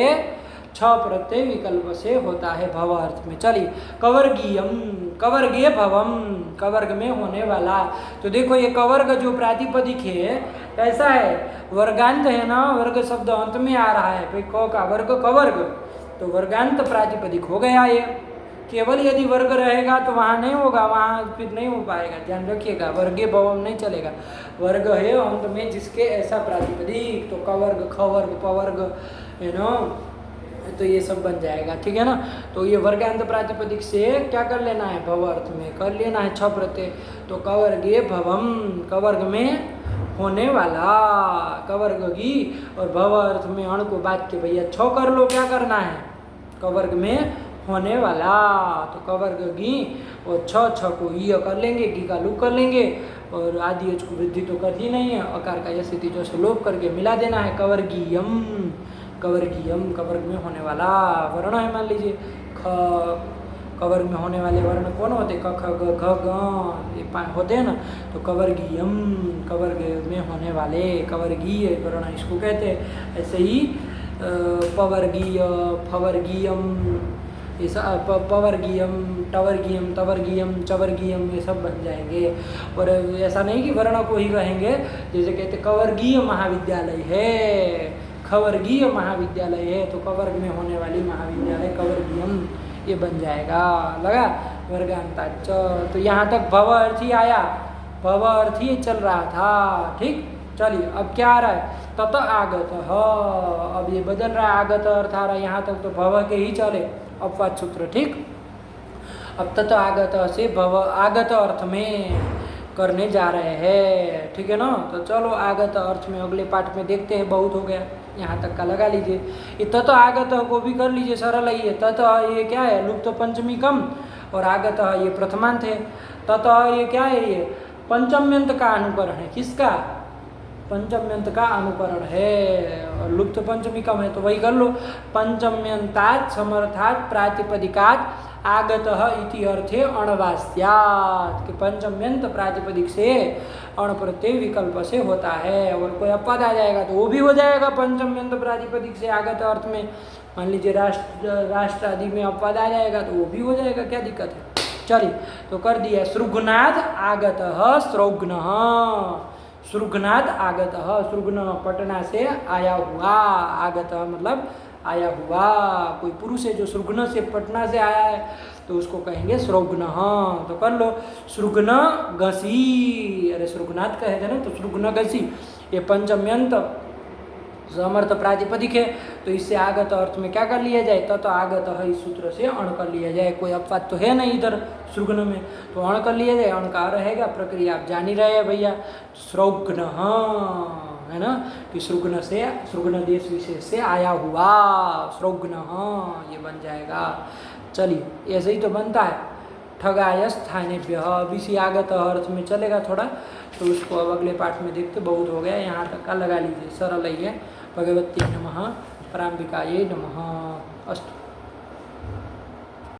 6 प्रत्यय विकल्प से होता है भव अर्थ में। चलिए, कवर्गीयम, कवर्गीय भवम, कवर्ग में होने वाला। तो देखो ये कवर्ग जो प्रातिपदिक है कैसा है, वर्गांत है ना, वर्ग शब्द अंत में आ रहा है, भाई क का वर्ग कवर्ग, तो वर्गांत प्रातिपदिक हो गया ये। केवल यदि वर्ग रहेगा तो वहाँ नहीं होगा, वहाँ फिर नहीं हो पाएगा, ध्यान रखिएगा, वर्गे भवम नहीं चलेगा। वर्ग है अंत में जिसके ऐसा प्रातिपदिक, तो कवर्ग खवर्ग पवर्ग, है ना, तो ये सब बन जाएगा, ठीक है ना। तो ये वर्गांत प्रातिपदिक से क्या कर लेना है, भव अर्थ में कर लेना है 6 प्रत्यय। तो कवर्गे भवम, कवर्ग में होने वाला, कवर्गी, और भव अर्थ में अण को बात के भैया 6 कर लो, क्या करना है, कवर्ग में होने वाला। तो कवर्ग गी और 6 को ईय कर लेंगे, गी का लुक कर लेंगे, और आदि एच को वृद्धि तो करनी नहीं है, अकार का यश स्थिति जो से लोप करके मिला देना है, कवर्गीयम, कवर्गीयम कवर्ग में होने वाला वर्ण है। मान लीजिए ख, कवर्ग में होने वाले वर्ण कौन होते, क ख ग घ ग, ये 5 होते हैं ना। तो कवर्गीयम, कवर्ग में होने वाले, कवर्गीय वर्ण इसको कहते हैं। ऐसे ही पवर्गीय, फवर्गीयम, ये सब पवर्गीयम, टवर्गीयम, तवर्गीयम, चवर्गीयम, ये सब बन जाएंगे। और ऐसा नहीं कि वर्ण को ही कहेंगे, जैसे कहते कवर्गीय महाविद्यालय है, खवर्गीय महाविद्यालय है, तो कवर्ग में होने वाली महाविद्यालय कवर्गीयम, ये बन जाएगा। लगा, वर्गान्ताच्च। तो यहाँ तक भव अर्थ ही आया, भव अर्थ ही चल रहा था, ठीक। चलिए अब क्या आ रहा है, तत आगत, अब ये बदल रहा है, आगत अर्थ आ रहा है। यहाँ तक तो भव के ही चले अपवाद सूत्र, ठीक। अब तत आगत से भव आगत अर्थ में करने जा रहे हैं, ठीक है ना। तो चलो आगत अर्थ में अगले पाठ में देखते हैं, बहुत हो गया, यहाँ तक का लगा लीजिए। ये तत आगत को भी कर लीजिए, सरल है ये। तत ये क्या है, लुप्त पंचमी कम, और आगत ये प्रथमांत है। तत ये क्या है, ये पंचम्यंत का अनुकरण है, किसका, पंचम्यंत का अनुकरण है। और लुप्त पंचमी कम है तो वही कर लो, पंचम्यंतात् समर्थात् प्रातिपदिकात् आगतः इति अर्थे अणवास्यात्, कि पंचम्यंत प्रातिपदिक से अण प्रत्यय विकल्प से होता है। और कोई अपद आ जाएगा तो वो भी हो जाएगा पंचम्यंत प्रातिपदिक से आगत अर्थ में। मान लीजिए राष्ट्र आदि में अपद आ जाएगा तो वो भी हो जाएगा, क्या दिक्कत है। चलिए तो कर दिया, सृग्नाद आगतः सृग्नः, सृग्नाद आगतः, सृग्न पटना से आया हुआ, आगतः मतलब आया हुआ। कोई पुरुष है जो सृग्न से पटना से आया है तो उसको कहेंगे सृग्न। तो कर लो, सृग्न गसी, अरे सृग्नाद कहे थे ना, तो सृग्न गसी ये पंचम्यंत समर्थ प्रातिपदिक है, तो इससे आगत अर्थ में क्या कर लिया जाए, तो आगत है इस सूत्र से अण कर लिया जाए। कोई अपवाद तो है नहीं इधर सृग्न में, तो अण कर लिया जाए। अण का रहेगा, प्रक्रिया आप जान ही रहे हैं भैया, सृग्न है ना, कि सृग्न से, सृग्न देश विशेष से आया हुआ, सृग्न ये बन जाएगा। चलिए ऐसे ही तो बनता है, ठगाय स्थानेभ्य, अब इसी आगत अर्थ में चलेगा थोड़ा, तो उसको अब अगले पाठ में देखते। बहुत हो गया, यहाँ तक का लगा लीजिए, सरल ही है। भगवती नमः, पराम्बिकायै नमः। अस्तु।